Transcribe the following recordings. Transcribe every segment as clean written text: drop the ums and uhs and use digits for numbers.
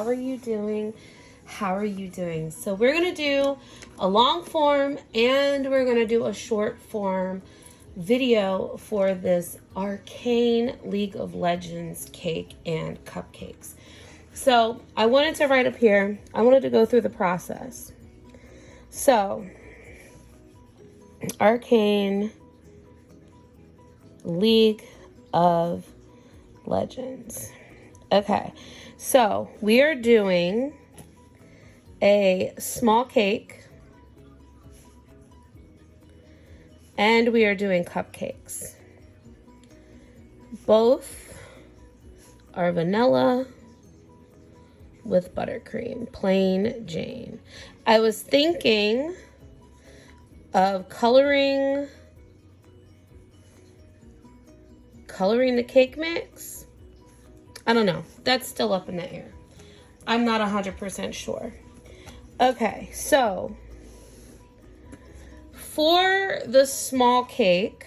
are you doing? How are you doing? So we're going to do a long form and we're going to do a short form video for this Arcane League of Legends cake and cupcakes. So I wanted to write up here, I wanted to go through the process. So Arcane League of Legends. Okay, so we are doing a small cake and we are doing cupcakes. Both are vanilla with buttercream, plain Jane. I was thinking of coloring the cake mix. I don't know. That's still up in the air. I'm not 100% sure. Okay, so for the small cake,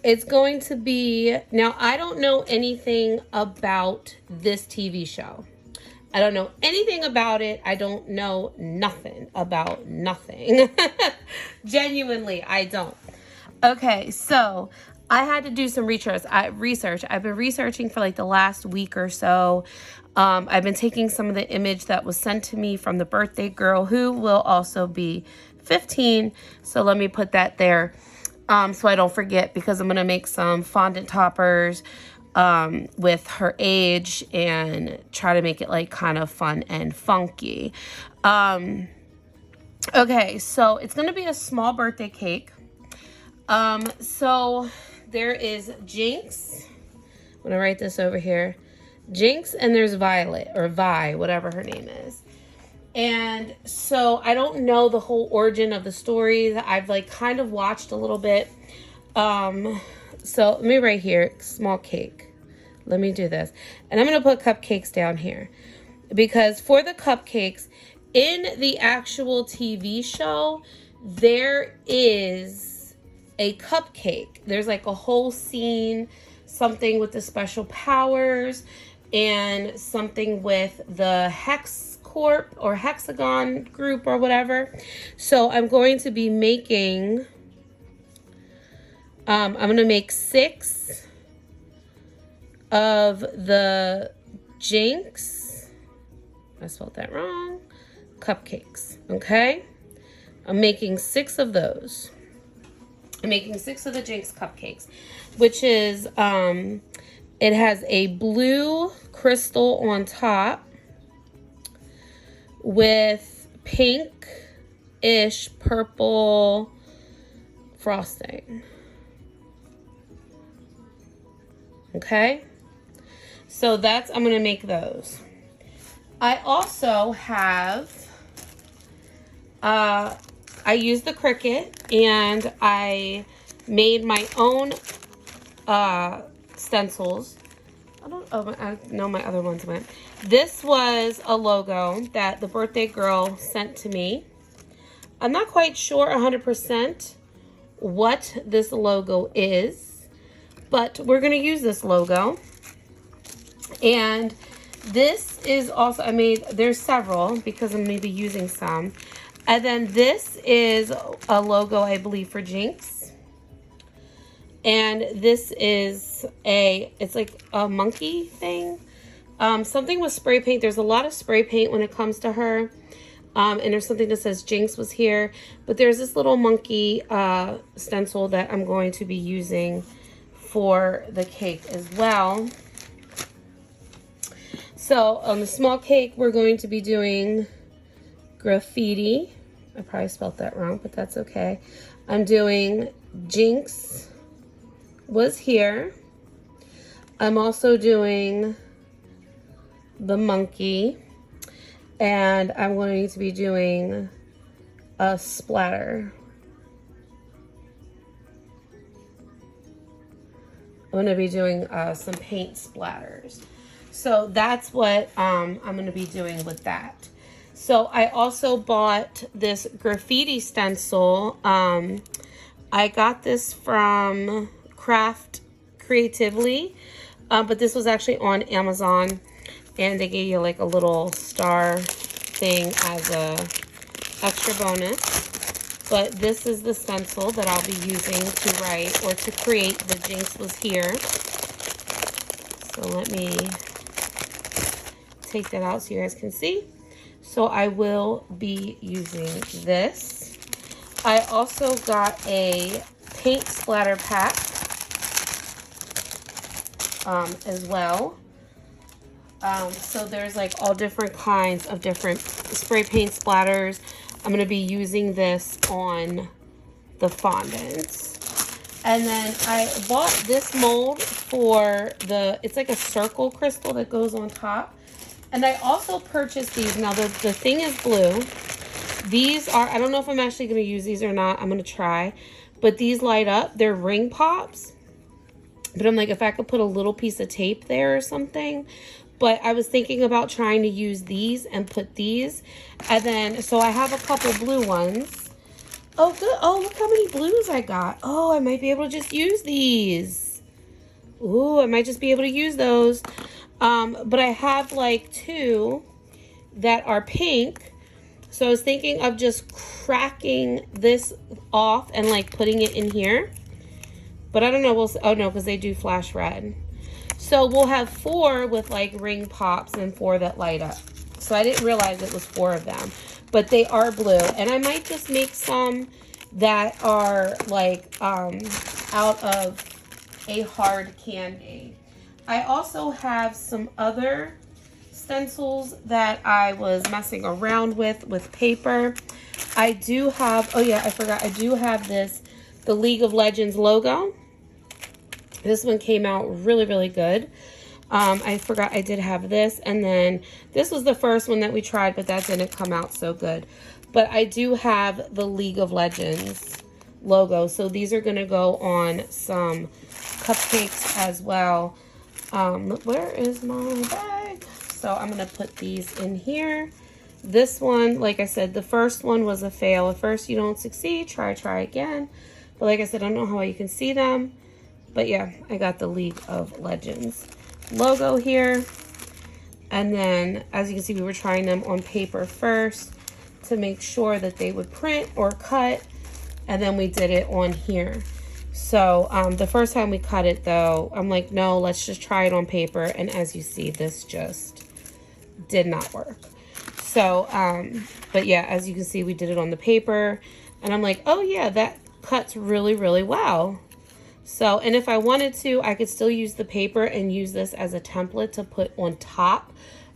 it's going to be, now I don't know anything about this TV show. I don't know anything about it. I don't know nothing about nothing. Genuinely, I don't. Okay, so I had to do some research. I've been researching for like the last week or so. I've been taking some of the image that was sent to me from the birthday girl who will also be 15. So let me put that there so I don't forget, because I'm going to make some fondant toppers with her age and try to make it like kind of fun and funky. Okay, so it's going to be a small birthday cake. So there is Jinx. I'm going to write this over here. Jinx, and there's Violet, or Vi, whatever her name is. And so I don't know the whole origin of the story. I've like kind of watched a little bit. So let me write here, small cake. Let me do this. And I'm going to put cupcakes down here. Because for the cupcakes, in the actual TV show, there is a cupcake. There's like a whole scene, something with the special powers, and something with the Hex Corp or Hexagon group or whatever. So I'm going to be making, I'm going to make 6 of the Jinx, I spelled that wrong, cupcakes, okay? I'm making 6 of those. I'm making 6 of the Jinx cupcakes, which is, it has a blue crystal on top with pink-ish purple frosting. Okay? So that's, I'm going to make those. I also have, I used the Cricut and I made my own stencils. I know my other ones went. This was a logo that the birthday girl sent to me. I'm not quite sure 100% what this logo is, but we're going to use this logo. And this is also, I made, there's several because I'm maybe using some. And then this is a logo, I believe, for Jinx. And this is it's like a monkey thing. Something with spray paint. There's a lot of spray paint when it comes to her. And there's something that says Jinx was here. But there's this little monkey stencil that I'm going to be using for the cake as well. So on the small cake, we're going to be doing graffiti. I probably spelled that wrong, but that's okay. I'm doing Jinx was here. I'm also doing the monkey, and I'm going to be doing a splatter. I'm going to be doing some paint splatters. So that's what I'm going to be doing with that. So I also bought this graffiti stencil. I got this from Craft Creatively, but this was actually on Amazon. And they gave you like a little star thing as a extra bonus. But this is the stencil that I'll be using to write or to create the Jinx Was Here. So let me take that out so you guys can see. So I will be using this. I also got a paint splatter pack as well. So there's like all different kinds of different spray paint splatters. I'm going to be using this on the fondants. And then I bought this mold for it's like a circle crystal that goes on top. And I also purchased these. Now the thing is blue. These are, I don't know if I'm actually going to use these or not. I'm going to try. But these light up. They're ring pops. But I'm like, if I could put a little piece of tape there or something. But I was thinking about trying to use these and put these. And then, so I have a couple blue ones. Oh, good. Oh, look how many blues I got. Oh, I might be able to just use these. Ooh, I might just be able to use those. But I have like 2 that are pink. So I was thinking of just cracking this off and like putting it in here. But I don't know. Oh no, because they do flash red. So we'll have 4 with like ring pops and 4 that light up. So I didn't realize it was 4 of them, but they are blue. And I might just make some that are like out of a hard candy. I also have some other stencils that I was messing around with paper. I do have, oh yeah, I forgot. I do have the League of Legends logo. This one came out really, really good. I forgot I did have this. And then this was the first one that we tried, but that didn't come out so good. But I do have the League of Legends logo. So these are going to go on some cupcakes as well. Where is my bag? So I'm going to put these in here. This one, like I said, the first one was a fail. At first you don't succeed, try again. But like I said, I don't know how you can see them. But yeah, I got the League of Legends logo here. And then, as you can see, we were trying them on paper first to make sure that they would print or cut. And then we did it on here. So the first time we cut it, though, I'm like, no, let's just try it on paper. And as you see, this just did not work. So, but yeah, as you can see, we did it on the paper. And I'm like, oh yeah, that cuts really, really well. So, and if I wanted to, I could still use the paper and use this as a template to put on top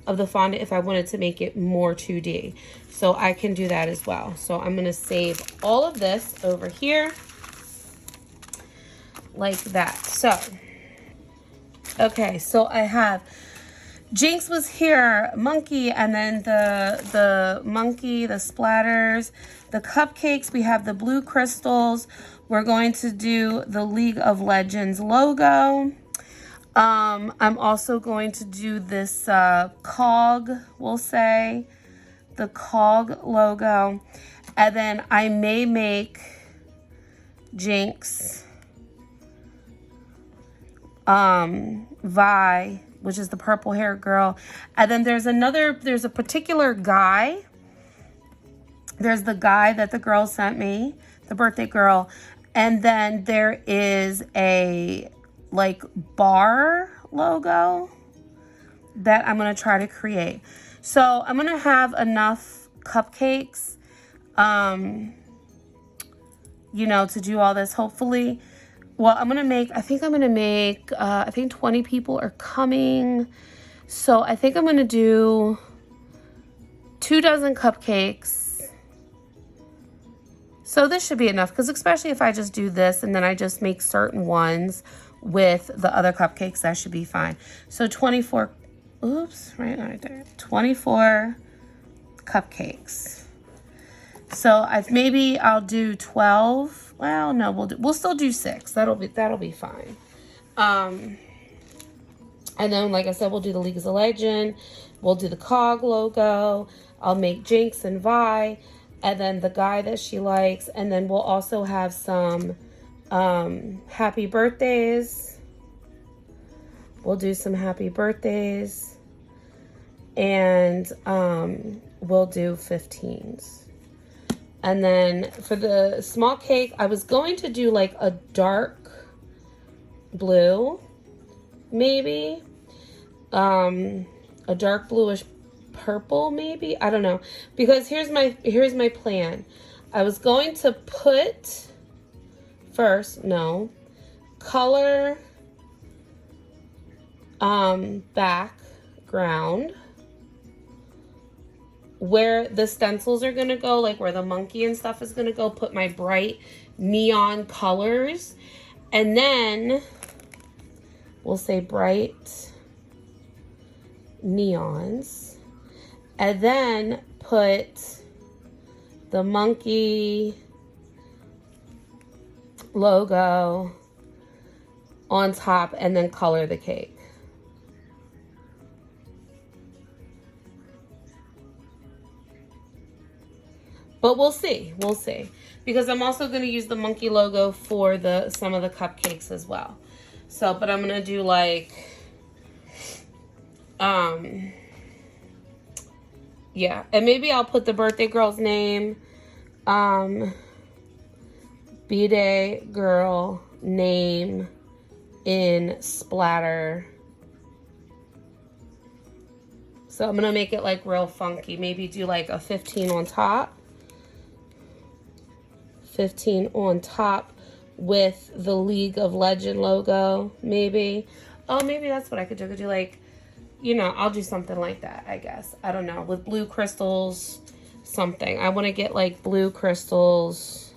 of the fondant if I wanted to make it more 2D. So I can do that as well. So I'm going to save all of this over here like that. So, okay, so I have Jinx Was Here, monkey, and then the monkey, the splatters, the cupcakes. We have the blue crystals. We're going to do the League of Legends logo. I'm also going to do this cog, we'll say, the cog logo. And then I may make Jinx, Vi, which is the purple hair girl. And then there's a particular guy. There's the guy that the girl sent me, the birthday girl. And then there is a like bar logo that I'm going to try to create. So I'm going to have enough cupcakes, you know, to do all this, hopefully. Well, I think 20 people are coming. So I think I'm going to do 2 dozen cupcakes. So this should be enough, because especially if I just do this and then I just make certain ones with the other cupcakes, that should be fine. So 24, oops, right there, 24 cupcakes. So maybe I'll do 12. Well, no, we'll still do 6. That'll be fine. And then, like I said, we'll do the League of Legends. We'll do the cog logo. I'll make Jinx and Vi, and then the guy that she likes. And then we'll also have some happy birthdays. We'll do some happy birthdays. and we'll do 15s. And then for the small cake, I was going to do like a dark blue, maybe. A dark bluish purple, maybe. I don't know. Because here's my plan. I was going to put color background where the stencils are gonna go, like where the monkey and stuff is gonna go, put my bright neon colors, and then we'll say bright neons, and then put the monkey logo on top, and then color the cake. But we'll see, because I'm also going to use the monkey logo for some of the cupcakes as well. So, but I'm going to do like, yeah, and maybe I'll put the birthday girl's name, B-Day girl name in splatter. So I'm going to make it like real funky, maybe do like a 15 on top. 15 on top with the League of Legend logo, maybe. Oh, maybe that's what I could do. I could do like, you know, I'll do something like that, I guess. I don't know, with blue crystals, something. I want to get like blue crystals.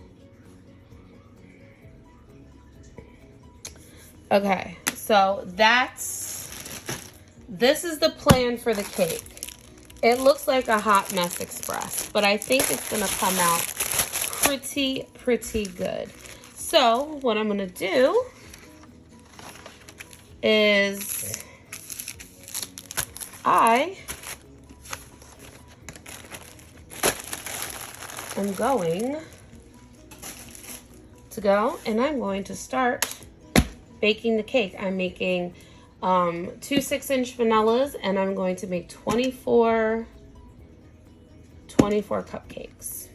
Okay, so this is the plan for the cake. It looks like a hot mess express, but I think it's gonna come out pretty good. So what I'm gonna do is I am going to go and I'm going to start baking the cake. I'm making 2 6-inch vanillas, and I'm going to make 24 cupcakes.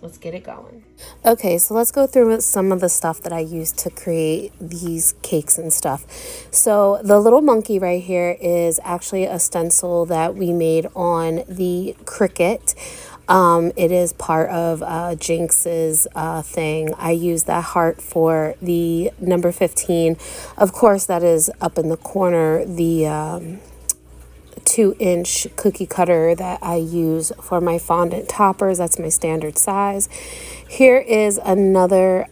Let's get it going. Okay, so let's go through with some of the stuff that I used to create these cakes and stuff. So the little monkey right here is actually a stencil that we made on the Cricut. It is part of Jinx's thing. I use that heart for the number 15. Of course, that is up in the corner, the 2-inch cookie cutter that I use for my fondant toppers. That's my standard size. Here is another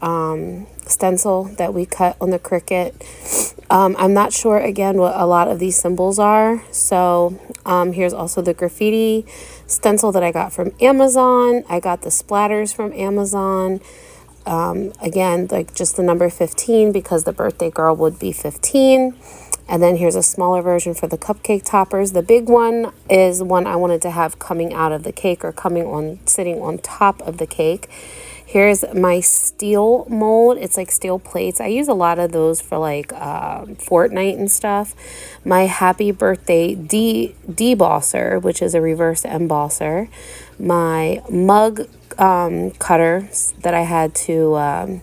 stencil that we cut on the Cricut. I'm not sure again what a lot of these symbols are, so here's also the graffiti stencil that I got from Amazon. I got the splatters from Amazon. Again, like just the number 15 because the birthday girl would be 15. And then here's a smaller version for the cupcake toppers. The big one is one I wanted to have coming out of the cake or sitting on top of the cake. Here's my steel mold. It's like steel plates. I use a lot of those for like Fortnite and stuff. My happy birthday debosser, which is a reverse embosser. My mug cutter that I had to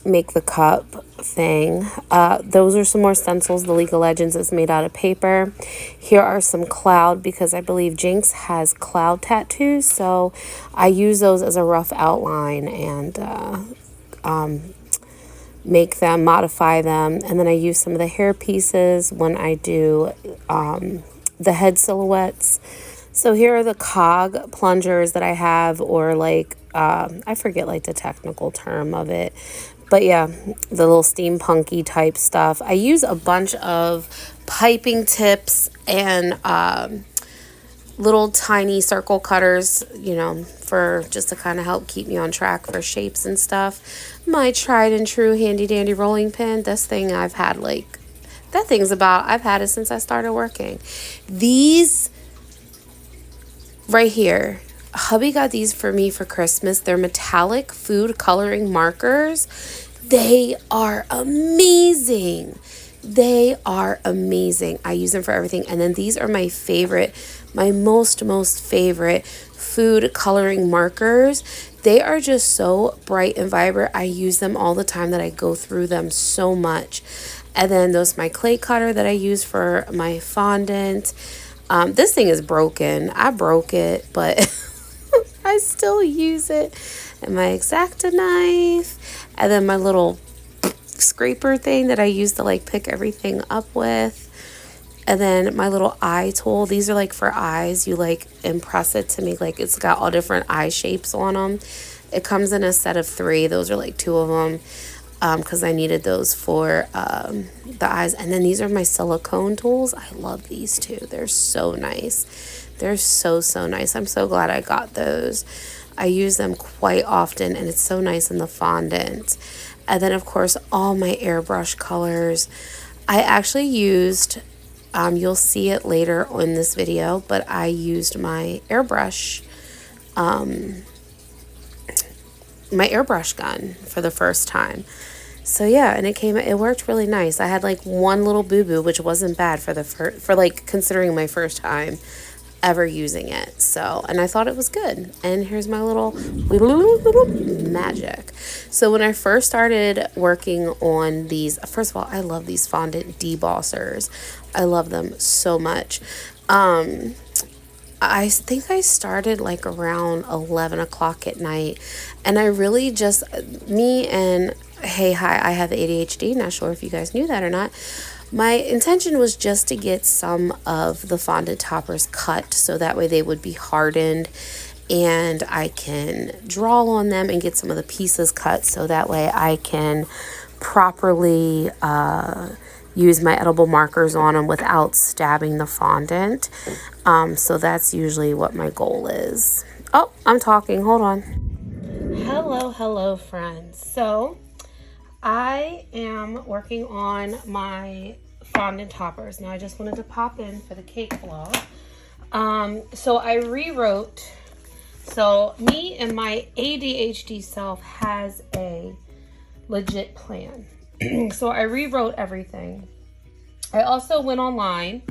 make the cup thing. Those are some more stencils. The League of Legends is made out of paper. Here are some cloud, because I believe Jinx has cloud tattoos, so I use those as a rough outline and make them, modify them, and then I use some of the hair pieces when I do the head silhouettes. So here are the cog plungers that I have, or like I forget like the technical term of it. But yeah, the little steampunky type stuff. I use a bunch of piping tips and little tiny circle cutters, you know, for just to kind of help keep me on track for shapes and stuff. My tried and true handy dandy rolling pin. This thing I've had I've had it since I started working. These right here, hubby got these for me for Christmas. They're metallic food coloring markers. They are amazing. They are amazing. I use them for everything. And then these are my favorite, my most favorite food coloring markers. They are just so bright and vibrant. I use them all the time that I go through them so much. And then there's my clay cutter that I use for my fondant. This thing is broken. I broke it, but I still use it. And my X-Acto knife. And then my little scraper thing that I use to like pick everything up with. And then my little eye tool. These are like for eyes. You like impress it to make like, it's got all different eye shapes on them. It comes in a set of 3. Those are like 2 of them because I needed those for the eyes. And then these are my silicone tools. I love these too. They're so nice. They're so nice. I'm so glad I got those. I use them quite often and it's so nice in the fondant. And then of course all my airbrush colors. I actually used, you'll see it later in this video, but I used my airbrush gun for the first time. So yeah, and it worked really nice. I had like one little boo-boo, which wasn't bad for like considering my first time ever using it. So, and I thought it was good. And here's my little magic. So when I first started working on these, first of all, I love these fondant debossers. I love them so much. I think I started like around 11 o'clock at night, and I really just, I have ADHD, not sure if you guys knew that or not. My intention was just to get some of the fondant toppers cut so that way they would be hardened and I can draw on them and get some of the pieces cut so that way I can properly use my edible markers on them without stabbing the fondant. So that's usually what my goal is. Oh, I'm talking. Hold on. Hello, friends. So I am working on my fondant toppers. Now I just wanted to pop in for the cake vlog. So I rewrote. So me and my ADHD self has a legit plan. So I rewrote everything. I also went online,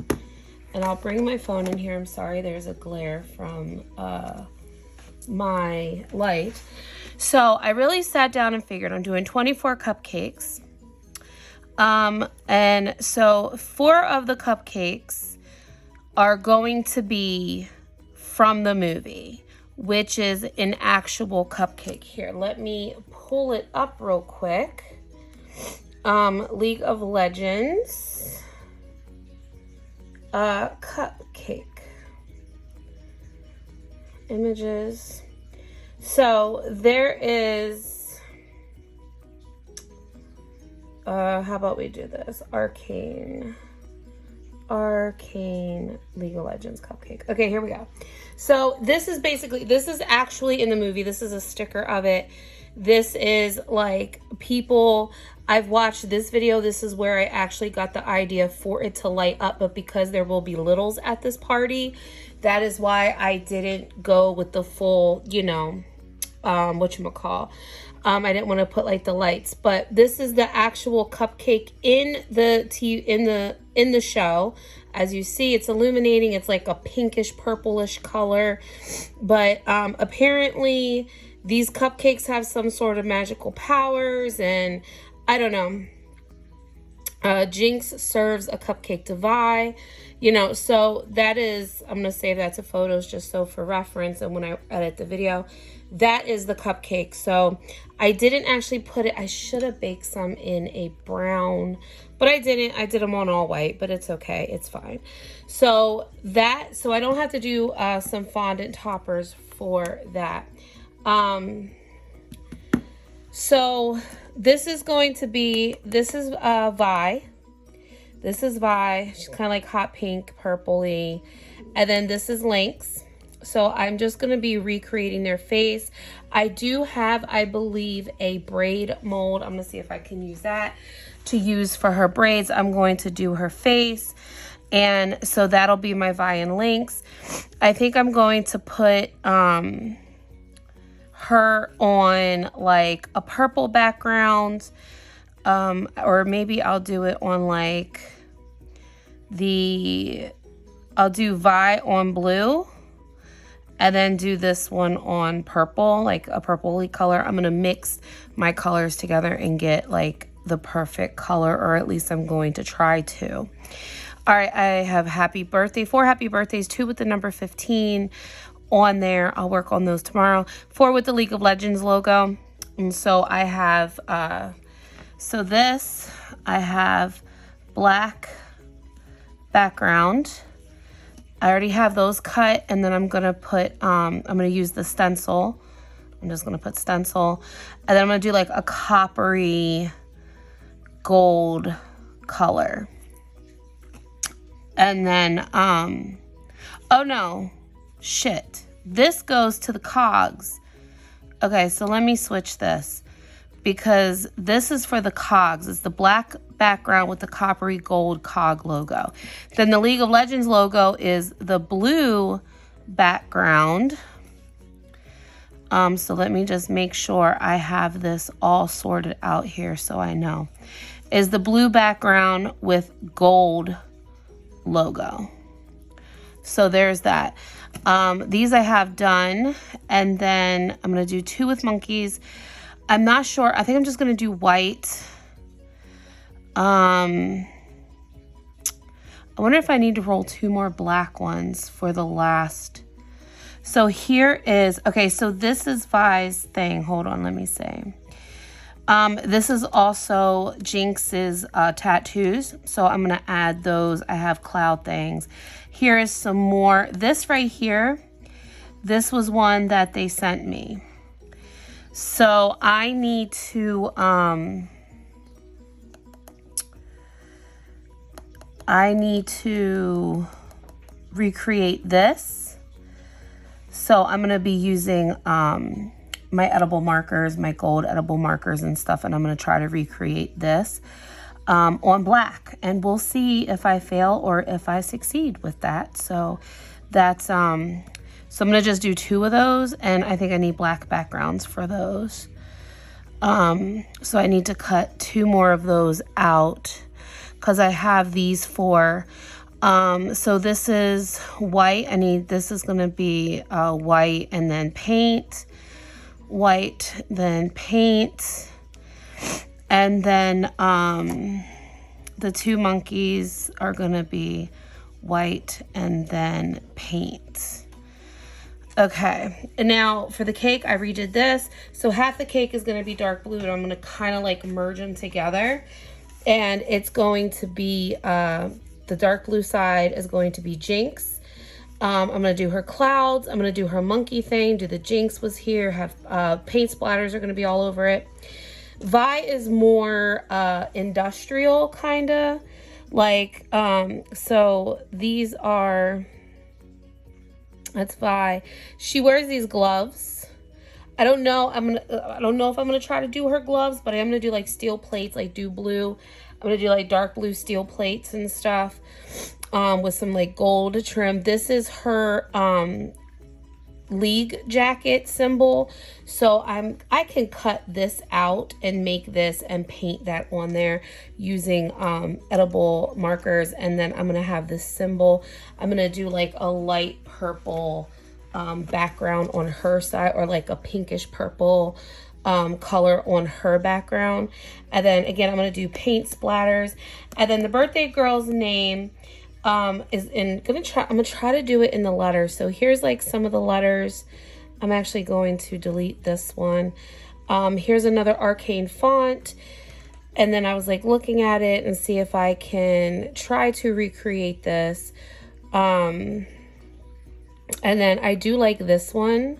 and I'll bring my phone in here. I'm sorry, there's a glare from my light. So I really sat down and figured I'm doing 24 cupcakes. And so 4 of the cupcakes are going to be from the movie, which is an actual cupcake. Here, let me pull it up real quick. League of Legends cupcake images. So there is how about we do this? Arcane League of Legends cupcake. Okay, here we go. So this is actually in the movie. This is a sticker of it. This is like people, I've watched this video. This is where I actually got the idea for it to light up, but because there will be littles at this party, that is why I didn't go with the full, whatchamacall. I didn't want to put like the lights, but this is the actual cupcake in the show. As you see, it's illuminating. It's like a pinkish purplish color, but apparently these cupcakes have some sort of magical powers, and I don't know. Jinx serves a cupcake to Vi, so that is, I'm going to save that to photos just so for reference. And when I edit the video, that is the cupcake. So I didn't actually put it, I should have baked some in a brown, but I didn't. I did them on all white, but it's okay. It's fine. So I don't have to do some fondant toppers for that. So this is Vi. This is Vi. She's kind of like hot pink, purpley. And then this is Lynx. So I'm just going to be recreating their face. I do have, I believe, a braid mold. I'm going to see if I can use that to use for her braids. I'm going to do her face. And so that'll be my Vi and Lynx. I think I'm going to put her on like a purple background. or maybe I'll do it on like I'll do Vi on blue and then do this one on purple, like a purpley color. I'm going to mix my colors together and get like the perfect color, or at least I'm going to try to. All right, I have happy birthday, 4 happy birthdays, 2 with the number 15 on there. I'll work on those tomorrow. 4 with the League of Legends logo. And so I have, so this, I have black background. I already have those cut, and then I'm going to put, I'm going to use the stencil. I'm just going to put stencil, and then I'm going to do like a coppery gold color. And then, oh no, shit. This goes to the cogs. Okay, so let me switch this because this is for the cogs. It's the black background with the coppery gold cog logo. Then the League of Legends logo is the blue background. So let me just make sure I have this all sorted out here so I know. Is the blue background with gold logo. So there's that. These I have done, and then I'm going to do 2 with monkeys. I'm not sure. I think I'm just going to do white. I wonder if I need to roll 2 more black ones for the last. So here is, okay, so this is Vi's thing. Hold on, let me see. This is also Jinx's tattoos. So I'm going to add those. I have cloud things. Here is some more. This right here, this was one that they sent me. So I need to, recreate this. So I'm going to be using, my edible markers, my gold edible markers and stuff, and I'm going to try to recreate this on black, and we'll see if I fail or if I succeed with that. So that's so I'm going to just do 2 of those, and I think I need black backgrounds for those. So I need to cut 2 more of those out because I have these 4. So this is white. This is going to be white and then paint. White, then paint, and then the 2 monkeys are gonna be white and then paint. Okay, and now for the cake, I redid this. So half the cake is gonna be dark blue, and I'm gonna kind of like merge them together, and it's going to be the dark blue side is going to be Jinx. I'm going to do her clouds. I'm going to do her monkey thing. Do the Jinx was here. Have paint splatters are going to be all over it. Vi is more industrial kind of. Like, so these are, that's Vi. She wears these gloves. I don't know. I don't know if I'm going to try to do her gloves, but I am going to do like steel plates, like do blue. I'm going to do like dark blue steel plates and stuff. With some like gold trim. This is her league jacket symbol. So I can cut this out and make this and paint that on there using edible markers. And then I'm gonna have this symbol. I'm gonna do like a light purple background on her side, or like a pinkish purple color on her background. And then again, I'm gonna do paint splatters. And then the birthday girl's name is I'm gonna try to do it in the letters. So here's like some of the letters. I'm actually going to delete this one. Here's another Arcane font. And then I was like looking at it and see if I can try to recreate this. And then I do like this one.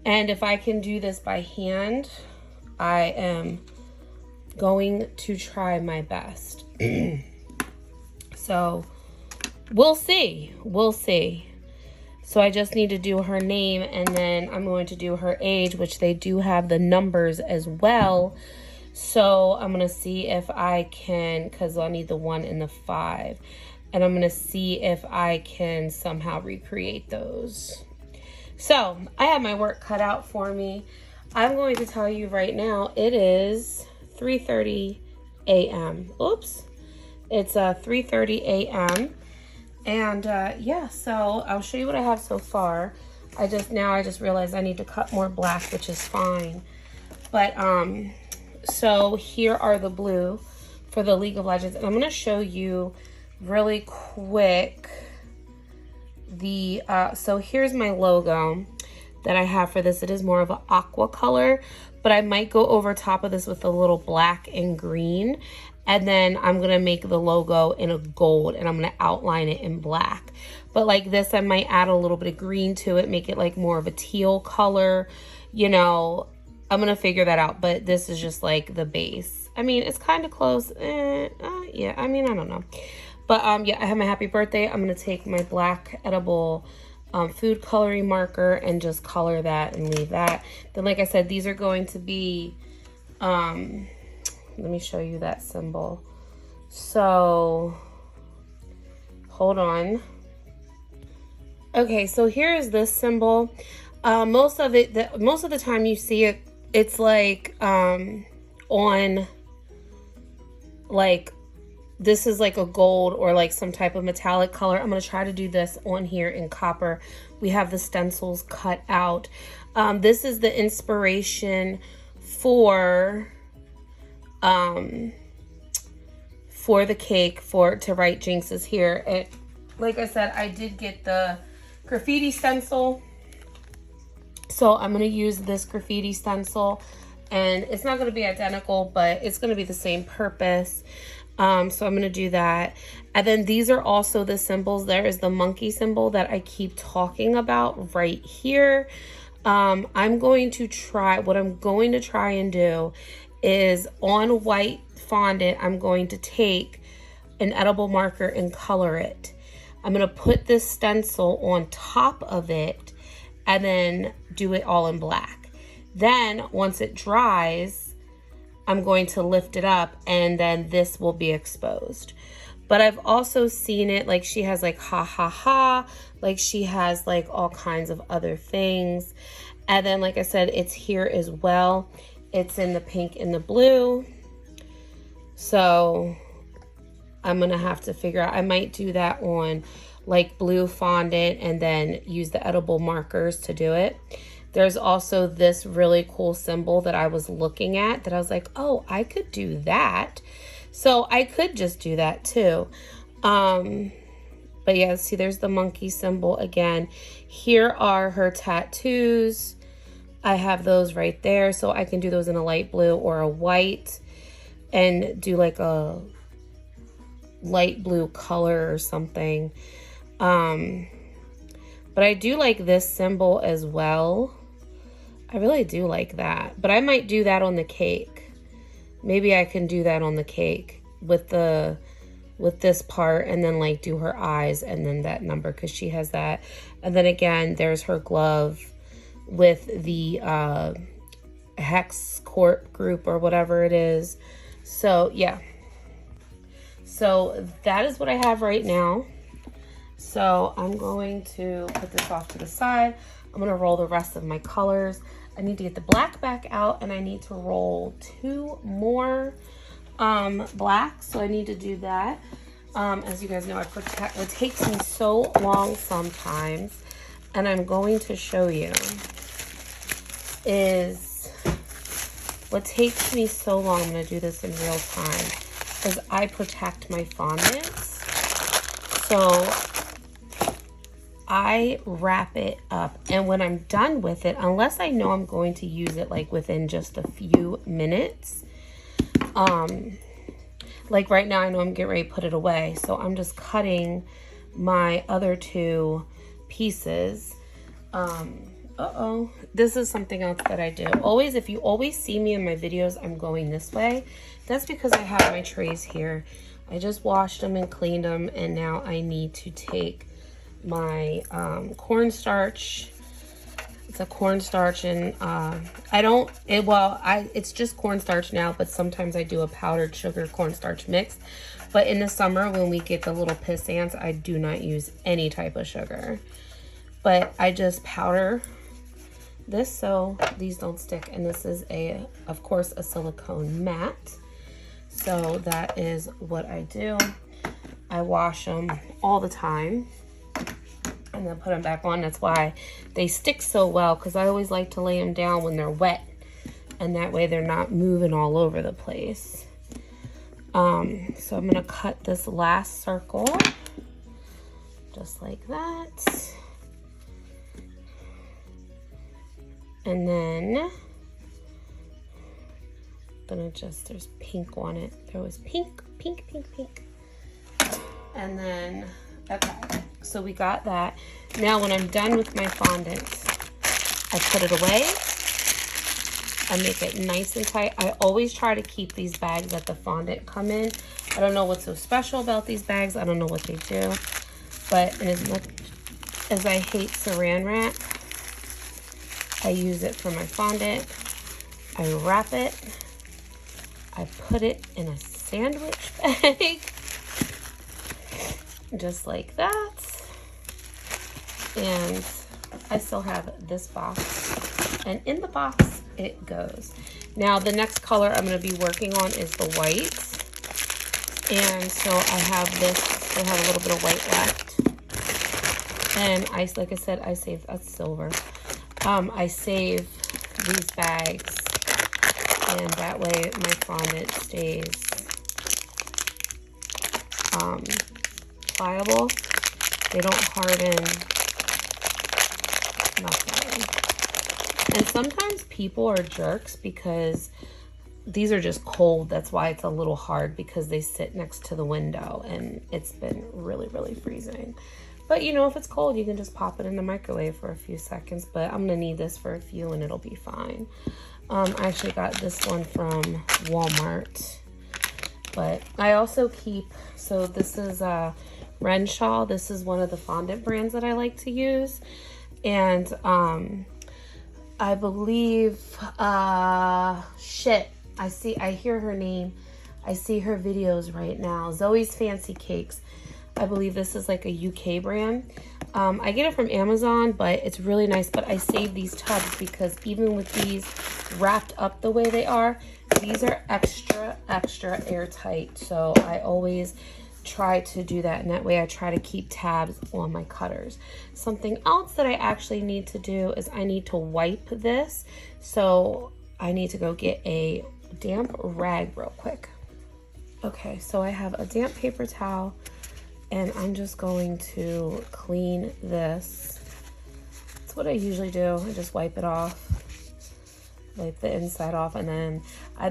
And if I can do this by hand, I am going to try my best. So we'll see. We'll see. So I just need to do her name, and then I'm going to do her age, which they do have the numbers as well. So I'm going to see if I can, because I'll need the 1 and the 5. And I'm going to see if I can somehow recreate those. So I have my work cut out for me. I'm going to tell you right now, it is 3:30 a.m. Oops. It's 3:30 a.m. And yeah, so I'll show you what I have so far. I just realized I need to cut more black, which is fine. But so here are the blue for the League of Legends, and I'm gonna show you really quick the so here's my logo that I have for this. It is more of an aqua color, but I might go over top of this with a little black and green, and then I'm gonna make the logo in a gold, and I'm gonna outline it in black. But like this, I might add a little bit of green to it, make it like more of a teal color, you know. I'm gonna figure that out, but this is just like the base. I mean, it's kind of close. Yeah, I mean, I don't know. But yeah, I have my happy birthday. I'm gonna take my black edible food coloring marker and just color that and leave that. Then, like I said, these are going to be, let me show you that symbol. So, hold on. Okay, so here is this symbol. Most of the time you see it, it's like on like, this is like a gold or like some type of metallic color. I'm going to try to do this on here in copper. We have the stencils cut out. This is the inspiration for the cake to write Jinxes here. It, like I said, I did get the graffiti stencil. So I'm going to use this graffiti stencil, and it's not going to be identical, but it's going to be the same purpose. So I'm going to do that. And then these are also the symbols. There is the monkey symbol that I keep talking about right here. What I'm going to try and do is on white fondant, I'm going to take an edible marker and color it. I'm going to put this stencil on top of it and then do it all in black. Then once it dries, I'm going to lift it up, and then this will be exposed. But I've also seen it, like she has like ha ha ha, like she has like all kinds of other things. And then, like I said, it's here as well. It's in the pink and the blue. So I'm gonna have to figure out, I might do that on like blue fondant and then use the edible markers to do it. There's also this really cool symbol that I was looking at that I was like, oh, I could do that. So I could just do that too. But yeah, see, there's the monkey symbol again. Here are her tattoos. I have those right there. So I can do those in a light blue or a white and do like a light blue color or something. But I do like this symbol as well. I really do like that, but I might do that on the cake. Maybe I can do that on the cake with this part, and then like do her eyes and then that number, because she has that. And then again, there's her glove with the hex corp group or whatever it is. So yeah, so that is what I have right now. So I'm going to put this off to the side. I'm going to roll the rest of my colors. I need to get the black back out, and I need to roll 2 more blacks. So I need to do that. As you guys know, it takes me so long sometimes, and I'm going to show you is what takes me so long. I'm going to do this in real time is I protect my fondants. So I wrap it up, and when I'm done with it, unless I know I'm going to use it like within just a few minutes, like right now I know I'm getting ready to put it away, so I'm just cutting my other 2 pieces. This is something else that I do. Always, if you always see me in my videos, I'm going this way. That's because I have my trays here. I just washed them and cleaned them, and now I need to take my cornstarch. It's a cornstarch, and it's just cornstarch now, but sometimes I do a powdered sugar cornstarch mix. But in the summer, when we get the little piss ants, I do not use any type of sugar, but I just powder this so these don't stick. And this is of course a silicone mat. So that is what I do. I wash them all the time and then put them back on. That's why they stick so well, because I always like to lay them down when they're wet, and that way they're not moving all over the place. So I'm gonna cut this last circle just like that, and then gonna just, there's pink on it. There was pink, pink, pink, pink. And then, okay, so we got that. Now when I'm done with my fondant, I put it away. I make it nice and tight. I always try to keep these bags that the fondant come in. I don't know what's so special about these bags. I don't know what they do. But as much as I hate saran wrap, I use it for my fondant. I wrap it. I put it in a sandwich bag, just like that. And I still have this box, and in the box it goes. Now the next color I'm going to be working on is the white, and so I have this, I have a little bit of white left, and like I said, I saved, that's silver. I save these bags, and that way my fondant stays pliable. They don't harden, nothing. And sometimes people are jerks because these are just cold. That's why it's a little hard, because they sit next to the window and it's been really, really freezing. But you know, if it's cold, you can just pop it in the microwave for a few seconds. But I'm gonna need this for a few and it'll be fine. I actually got this one from Walmart. But I also keep, so this is Renshaw. This is one of the fondant brands that I like to use. And I believe, I hear her name. I see her videos right now. Zoe's Fancy Cakes. I believe this is like a UK brand. I get it from Amazon, but it's really nice. But I save these tubs because even with these wrapped up the way they are, these are extra airtight. So I always try to do that, and that way I try to keep tabs on my cutters. Something else that I actually need to do is I need to wipe this. So I need to go get a damp rag real quick. Okay, so I have a damp paper towel, and I'm just going to clean this. That's what I usually do. I just wipe it off, wipe the inside off, and then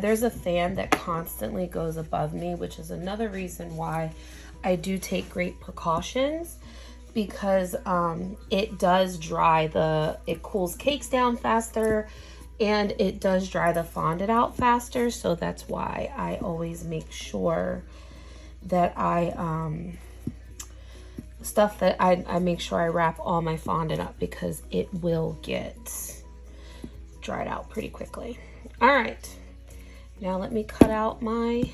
there's a fan that constantly goes above me, which is another reason why I do take great precautions, because it does dry it cools cakes down faster, and it does dry the fondant out faster. So that's why I always make sure that I make sure I wrap all my fondant up, because it will get dried out pretty quickly. All right, now let me cut out my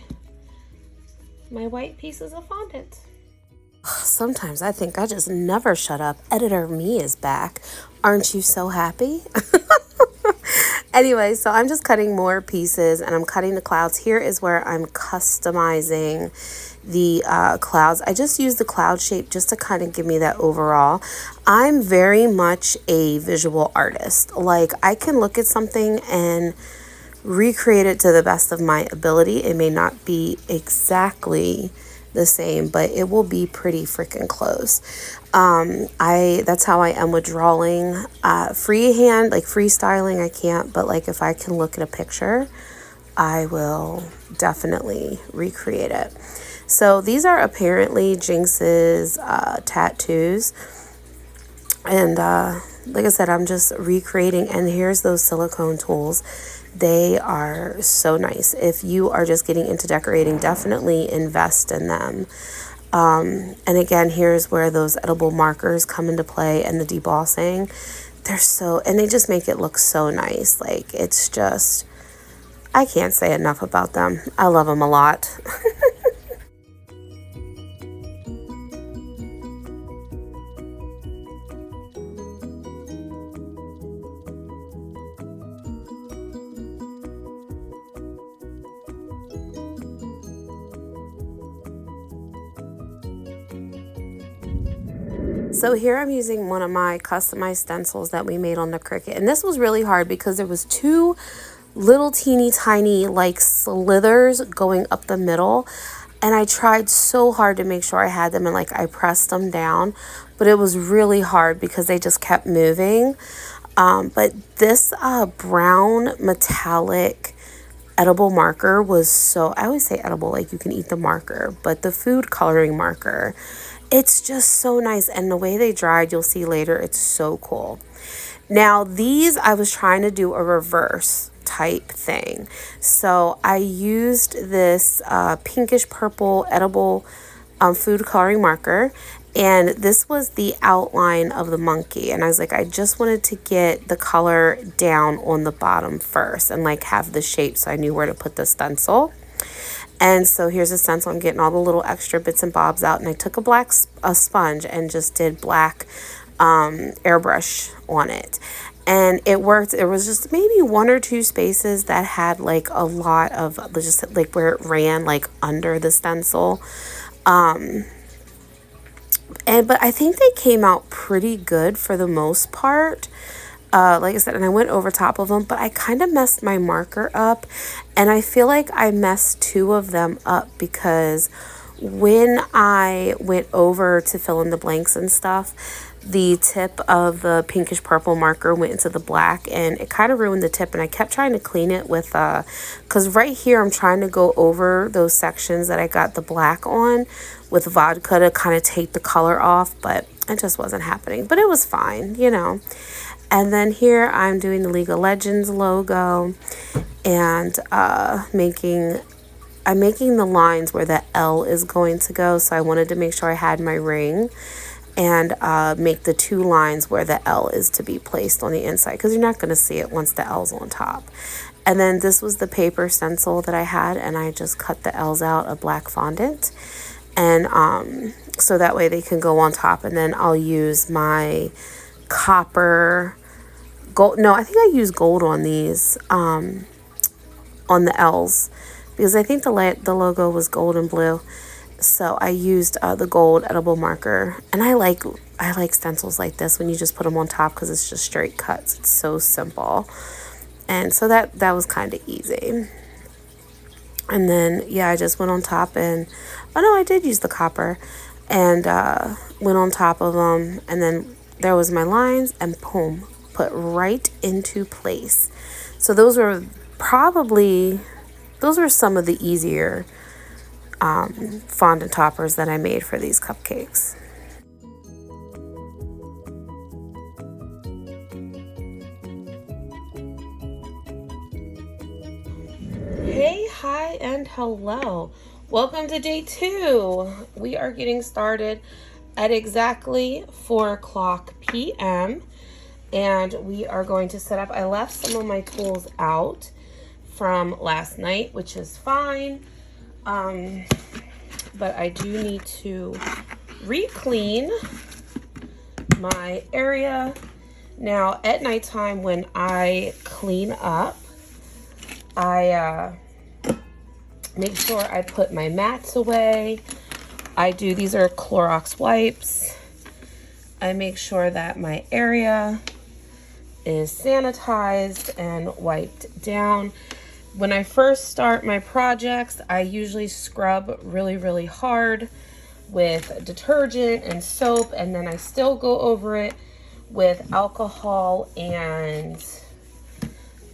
white pieces of fondant. Sometimes I think I just never shut up. Editor me is back. Aren't you so happy? Anyway, so I'm just cutting more pieces, and I'm cutting the clouds. Here is where I'm customizing the clouds. I just use the cloud shape just to kind of give me that overall. I'm very much a visual artist. Like, I can look at something and recreate it to the best of my ability. It may not be exactly the same, but it will be pretty freaking close. That's how I am with drawing. Freehand, like freestyling, I can't, but like if I can look at a picture, I will definitely recreate it. So these are apparently Jinx's tattoos, and like I said, I'm just recreating. And here's those silicone tools. They are so nice. If you are just getting into decorating, definitely invest in them. And again, here's where those edible markers come into play, and the debossing. And they just make it look so nice. Like, it's just, I can't say enough about them. I love them a lot. So here I'm using one of my customized stencils that we made on the Cricut. And this was really hard because there was two little teeny tiny like slithers going up the middle. And I tried so hard to make sure I had them and like I pressed them down. But it was really hard because they just kept moving. But this brown metallic edible marker was so, I always say edible like you can eat the marker, but the food coloring marker, it's just so nice. And the way they dried, you'll see later, it's so cool. Now these, I was trying to do a reverse type thing. So I used this pinkish purple edible food coloring marker. And this was the outline of the monkey. And I was like, I just wanted to get the color down on the bottom first and like have the shape so I knew where to put the stencil. And so here's a stencil. I'm getting all the little extra bits and bobs out. And I took a sponge and just did black airbrush on it. And it worked. There was just maybe one or two spaces that had like a lot of just like where it ran like under the stencil. But I think they came out pretty good for the most part. Like I said, and I went over top of them, but I kind of messed my marker up. And I feel like I messed two of them up because when I went over to fill in the blanks and stuff, the tip of the pinkish purple marker went into the black and it kind of ruined the tip. And I kept trying to clean it with, because right here I'm trying to go over those sections that I got the black on with vodka to kind of take the color off, but it just wasn't happening. But it was fine, you know. And then here I'm doing the League of Legends logo and I'm making the lines where the L is going to go. So I wanted to make sure I had my ring and make the two lines where the L is to be placed on the inside because you're not going to see it once the L's on top. And then this was the paper stencil that I had and I just cut the L's out of black fondant. And so that way they can go on top. And then I'll use my copper gold. No, I think I use gold on these, on the L's, because I think the logo was gold and blue. So I used the gold edible marker. And I like stencils like this when you just put them on top because it's just straight cuts. It's so simple. And so that was kind of easy. And then, yeah, I just went on top and, oh no, I did use the copper and went on top of them. And then there was my lines and boom, put right into place. So those were some of the easier fondant toppers that I made for these cupcakes. Hey, hi, and hello. Welcome to day 2. We are getting started at exactly 4:00 p.m. and we are going to set up. I left some of my tools out from last night, which is fine. But I do need to re-clean my area. Now, at nighttime when I clean up, I make sure I put my mats away. These are Clorox wipes. I make sure that my area is sanitized and wiped down. When I first start my projects, I usually scrub really, really hard with detergent and soap, and then I still go over it with alcohol and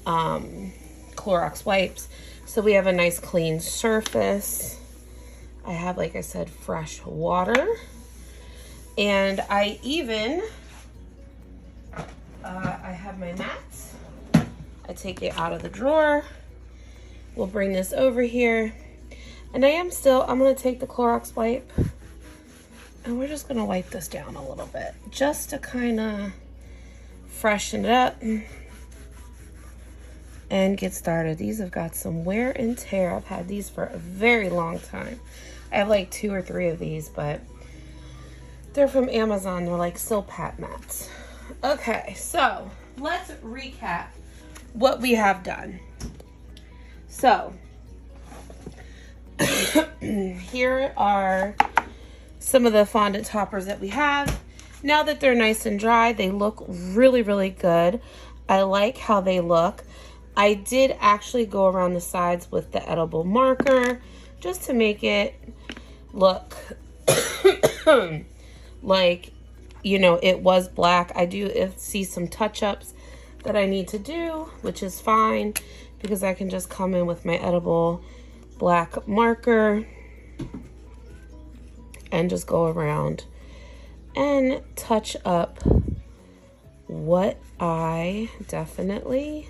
Clorox wipes. So we have a nice clean surface. I have, like I said, fresh water. And I even, I have my mats. I take it out of the drawer. We'll bring this over here. And I'm gonna take the Clorox wipe and we're just gonna wipe this down a little bit just to kind of freshen it up and get started. These have got some wear and tear. I've had these for a very long time. I have like 2 or 3 of these, but they're from Amazon. They're like Silpat mats. Okay, so let's recap what we have done. So here are some of the fondant toppers that we have. Now that they're nice and dry, they look really, really good. I like how they look. I did actually go around the sides with the edible marker just to make it look like, you know, it was black. I do see some touch-ups that I need to do, which is fine because I can just come in with my edible black marker and just go around and touch up what I definitely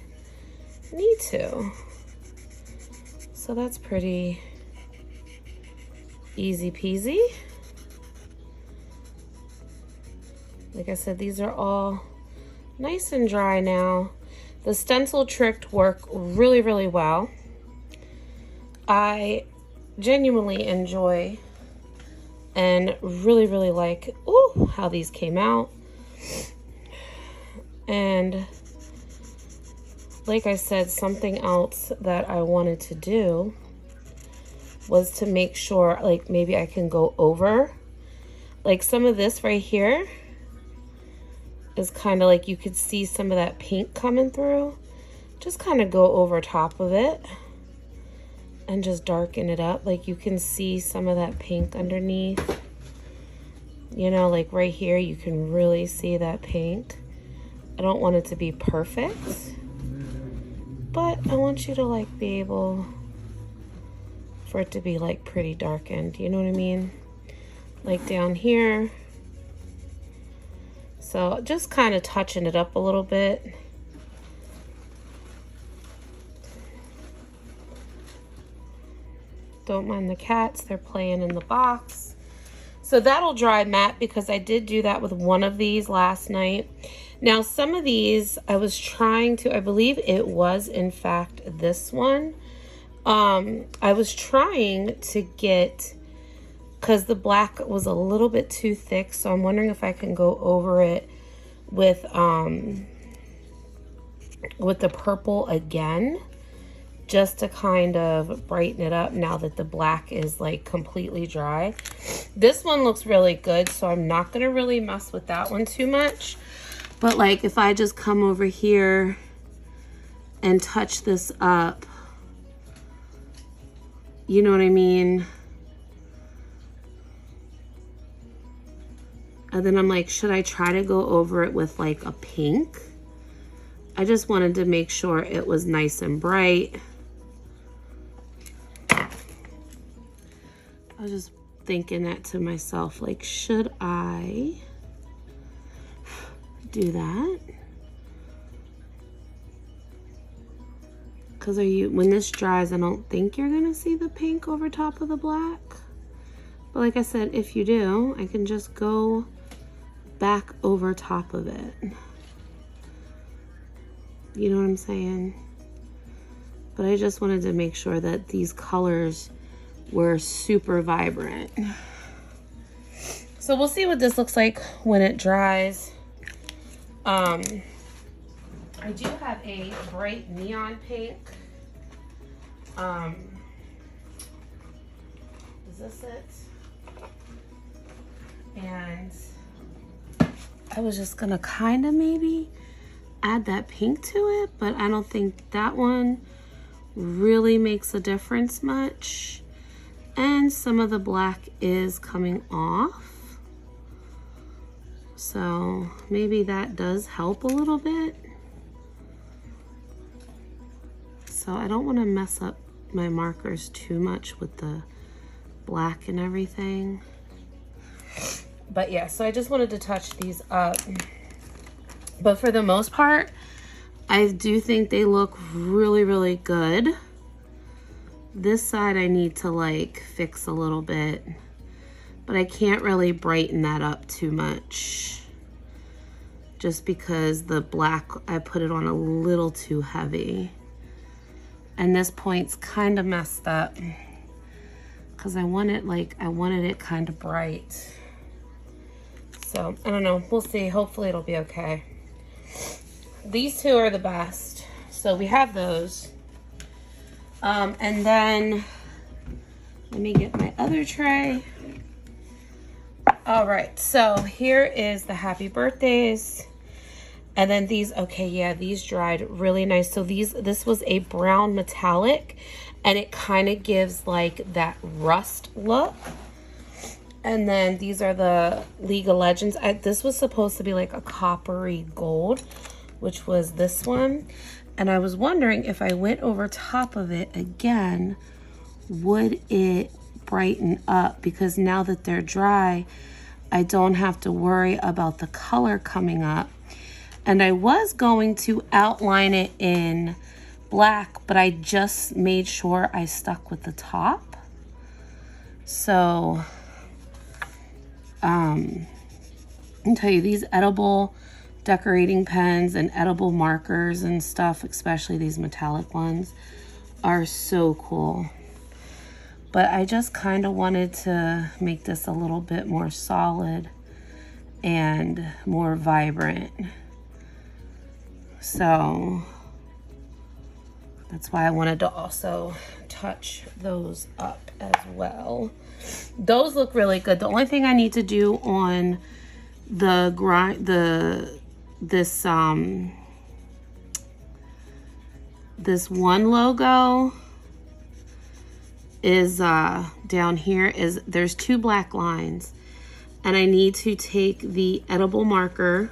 need to. So that's pretty easy peasy. Like I said, these are all nice and dry now. The stencil trick worked really, really well. I genuinely enjoy and really, really like how these came out. And like I said, something else that I wanted to do was to make sure, like, maybe I can go over, like, some of this right here is kind of like, you could see some of that pink coming through. Just kind of go over top of it and just darken it up. Like, you can see some of that pink underneath. You know, like right here, you can really see that pink. I don't want it to be perfect, but I want you to, like, be able for it to be, like, pretty darkened. You know what I mean? Like down here. So just kind of touching it up a little bit. Don't mind the cats, they're playing in the box. So that'll dry matte because I did do that with one of these last night. Now some of these I was trying to, I believe it was in fact this one. I was trying to get, because the black was a little bit too thick, so I'm wondering if I can go over it with the purple again, just to kind of brighten it up now that the black is, like, completely dry. This one looks really good, so I'm not gonna really mess with that one too much. But, like, if I just come over here and touch this up, you know what I mean? And then I'm like, should I try to go over it with, like, a pink? I just wanted to make sure it was nice and bright. I was just thinking that to myself, like, should I do that? Because when this dries, I don't think you're gonna see the pink over top of the black. But like I said, if you do, I can just go back over top of it. You know what I'm saying? But I just wanted to make sure that these colors were super vibrant. So we'll see what this looks like when it dries. I do have a bright neon pink. Is this it? And I was just gonna kind of maybe add that pink to it, but I don't think that one really makes a difference much. And some of the black is coming off, so maybe that does help a little bit. So I don't want to mess up my markers too much with the black and everything. But yeah, so I just wanted to touch these up. But for the most part, I do think they look really, really good. This side I need to, like, fix a little bit, but I can't really brighten that up too much just because the black, I put it on a little too heavy. And this point's kind of messed up because I wanted it kind of bright. So I don't know, we'll see. Hopefully it'll be okay. These two are the best. So we have those. And then let me get my other tray. All right, so here is the happy birthdays. And then these, okay, yeah, these dried really nice. So this was a brown metallic, and it kind of gives like that rust look. And then these are the League of Legends. This was supposed to be like a coppery gold, which was this one. And I was wondering if I went over top of it again, would it brighten up? Because now that they're dry, I don't have to worry about the color coming up. And I was going to outline it in black, but I just made sure I stuck with the top. So, I can tell you, these edible decorating pens and edible markers and stuff, especially these metallic ones, are so cool. But I just kind of wanted to make this a little bit more solid and more vibrant. So that's why I wanted to also touch those up as well. Those look really good. The only thing I need to do on the this one logo is down here, is there's 2 black lines, and I need to take the edible marker,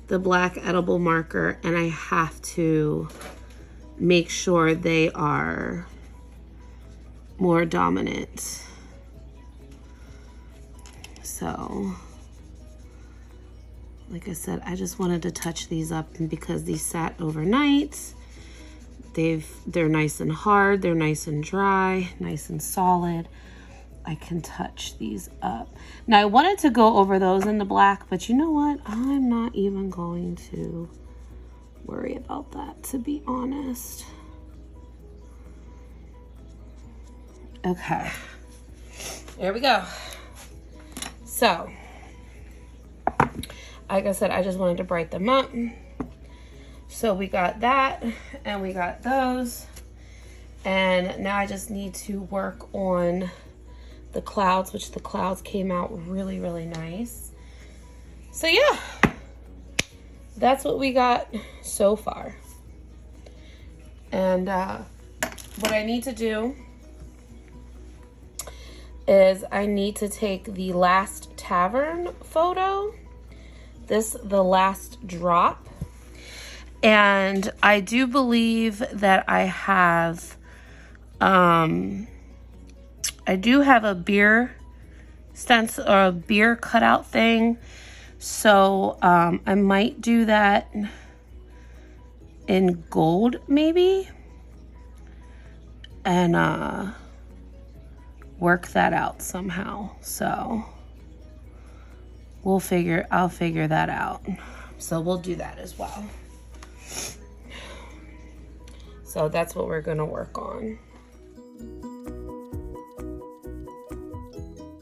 the black edible marker, and I have to make sure they are more dominant. So, like I said, I just wanted to touch these up, and because these sat overnight, they're nice and hard, they're nice and dry, nice and solid. I can touch these up. Now I wanted to go over those in the black, but you know what? I'm not even going to worry about that, to be honest. Okay, there we go. So, like I said, I just wanted to brighten them up. So we got that, and we got those. And now I just need to work on the clouds, which the clouds came out really, really nice. So yeah, that's what we got so far. And what I need to do is I need to take the last tavern photo, the last drop. And I do believe that I have, I do have a beer stencil or a beer cutout thing. So I might do that in gold maybe, and work that out somehow. So I'll figure that out. So we'll do that as well. So that's what we're going to work on.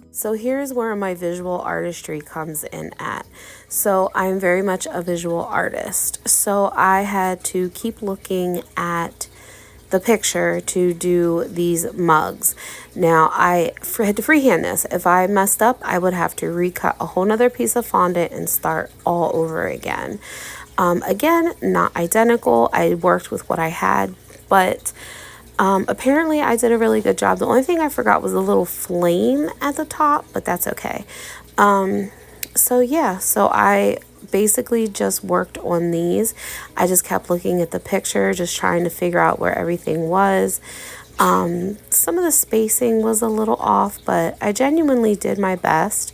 So here's where my visual artistry comes in at. So I'm very much a visual artist. So I had to keep looking at the picture to do these mugs. Now I had to freehand this. If I messed up, I would have to recut a whole nother piece of fondant and start all over again. Again, not identical. I worked with what I had, but apparently I did a really good job. The only thing I forgot was a little flame at the top, but that's okay. So yeah, so I basically just worked on these. I just kept looking at the picture, just trying to figure out where everything was. Some of the spacing was a little off, but I genuinely did my best,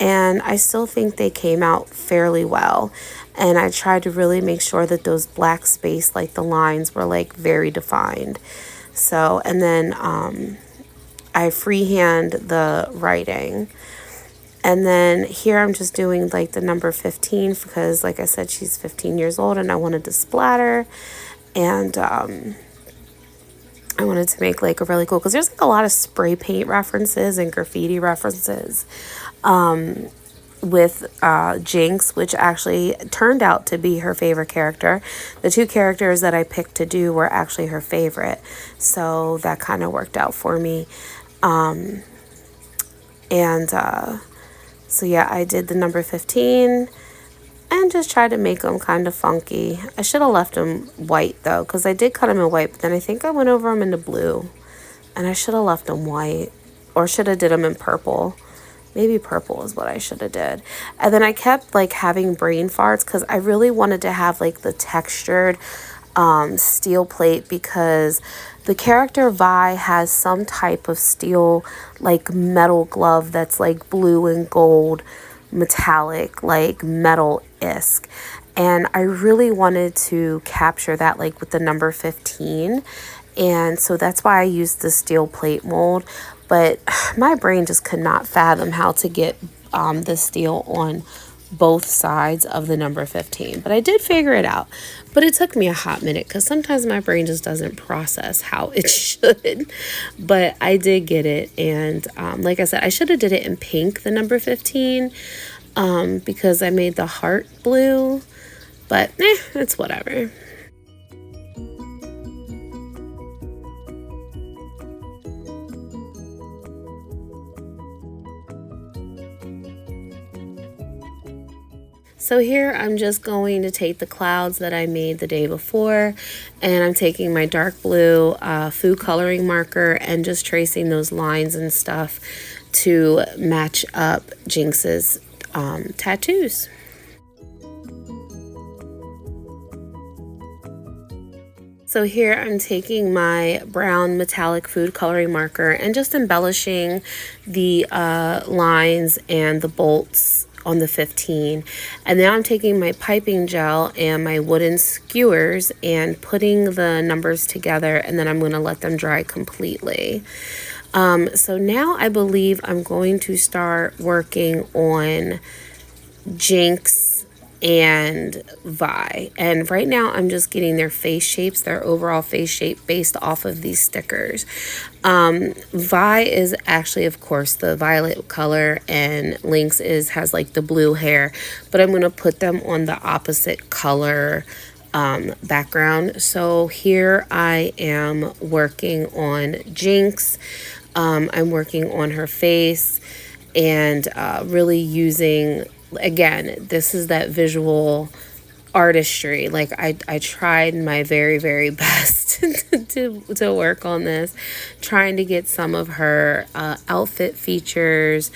and I still think they came out fairly well. And I tried to really make sure that those black space, like the lines, were like very defined. So, and then I freehand the writing. And then here I'm just doing like the number 15 because, like I said, she's 15 years old and I wanted to splatter. And I wanted to make like a really cool, because there's like a lot of spray paint references and graffiti references with Jinx, which actually turned out to be her favorite character. The 2 characters that I picked to do were actually her favorite, so that kind of worked out for me. And so yeah, I did the number 15 and just tried to make them kind of funky. I should have left them white though, because I did cut them in white, but then I think I went over them into blue, and I should have left them white, or should have did them in purple. Maybe purple is what I should have did. And then I kept like having brain farts because I really wanted to have like the textured steel plate, because the character Vi has some type of steel like metal glove that's like blue and gold metallic, like metal-esque, and I really wanted to capture that like with the number 15, and so that's why I used the steel plate mold. But my brain just could not fathom how to get the steel on both sides of the number 15, but I did figure it out. But it took me a hot minute because sometimes my brain just doesn't process how it should. But I did get it, and like I said, I should have did it in pink, the number 15, because I made the heart blue, but it's whatever. So here I'm just going to take the clouds that I made the day before, and I'm taking my dark blue food coloring marker and just tracing those lines and stuff to match up Jinx's tattoos. So here I'm taking my brown metallic food coloring marker and just embellishing the lines and the bolts on the 15. And now I'm taking my piping gel and my wooden skewers and putting the numbers together, and then I'm going to let them dry completely. So now I believe I'm going to start working on Jinx and Vi, and right now I'm just getting their face shapes, their overall face shape based off of these stickers. Vi is actually, of course, the violet color, and Lynx has like the blue hair, but I'm going to put them on the opposite color background. So here I am working on Jinx. I'm working on her face and really using, again, this is that visual artistry. Like I tried my very, very best to work on this, trying to get some of her outfit features.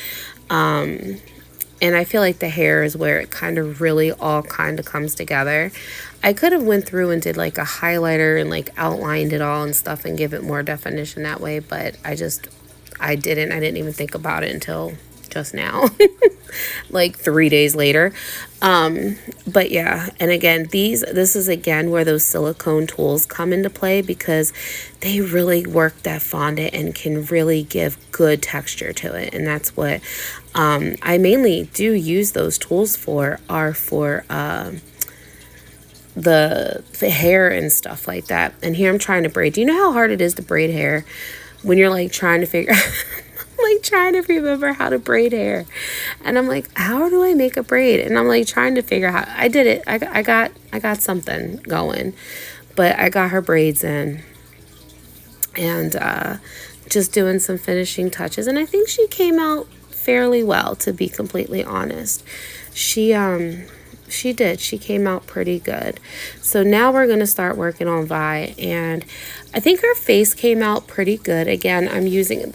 And I feel like the hair is where it kind of really all kind of comes together. I could have went through and did like a highlighter and like outlined it all and stuff and give it more definition that way, but I didn't even think about it until just now, like 3 days later. But yeah, and again, this is again where those silicone tools come into play, because they really work that fondant and can really give good texture to it. And that's what I mainly do use those tools for, are for the hair and stuff like that. And here I'm trying to braid. Do you know how hard it is to braid hair when you're like trying to figure like trying to remember how to braid hair, and I'm like, how do I make a braid? And I'm like trying to figure out how. I did it. I got something going, but I got her braids in, and just doing some finishing touches, and I think she came out fairly well, to be completely honest. She did. She came out pretty good. So now we're going to start working on Vi, and I think her face came out pretty good. Again, I'm using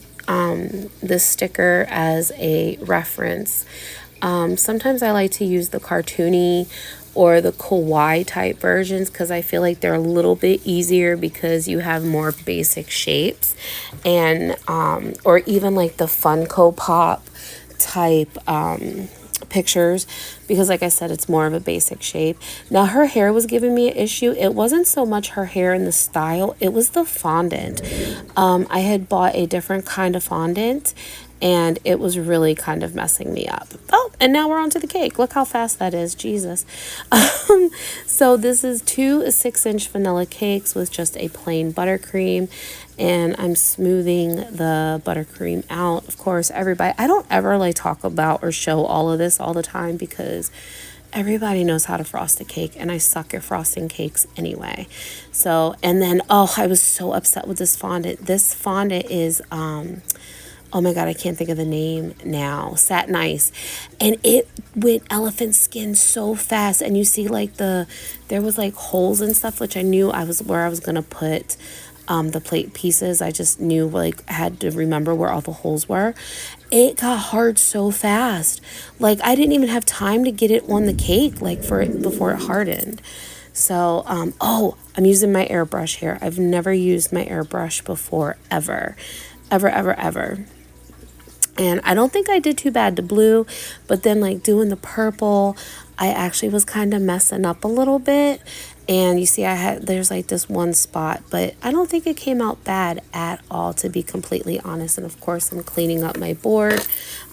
this sticker as a reference. Sometimes I like to use the cartoony or the kawaii type versions, because I feel like they're a little bit easier because you have more basic shapes, and or even like the Funko Pop type pictures, because like I said, it's more of a basic shape. Now her hair was giving me an issue. It wasn't so much her hair and the style, it was the fondant. I had bought a different kind of fondant, and it was really kind of messing me up. Oh, and now we're on to the cake. Look how fast that is, Jesus. So this is 2 6-inch vanilla cakes with just a plain buttercream, and I'm smoothing the buttercream out. Of course, everybody, I don't ever like talk about or show all of this all the time, because everybody knows how to frost a cake, and I suck at frosting cakes anyway. So, and then, oh, I was so upset with this fondant. This fondant is oh my God, I can't think of the name now, Satin Ice. And it went elephant skin so fast. And you see like there was like holes and stuff, which I knew where I was going to put the plate pieces. I just knew, like, I had to remember where all the holes were. It got hard so fast. Like, I didn't even have time to get it on the cake, like, before it hardened. So, oh, I'm using my airbrush here. I've never used my airbrush before, ever. Ever, ever, ever. And I don't think I did too bad to blue, but then like doing the purple, I actually was kind of messing up a little bit. And you see there's like this one spot, but I don't think it came out bad at all, to be completely honest. And of course I'm cleaning up my board.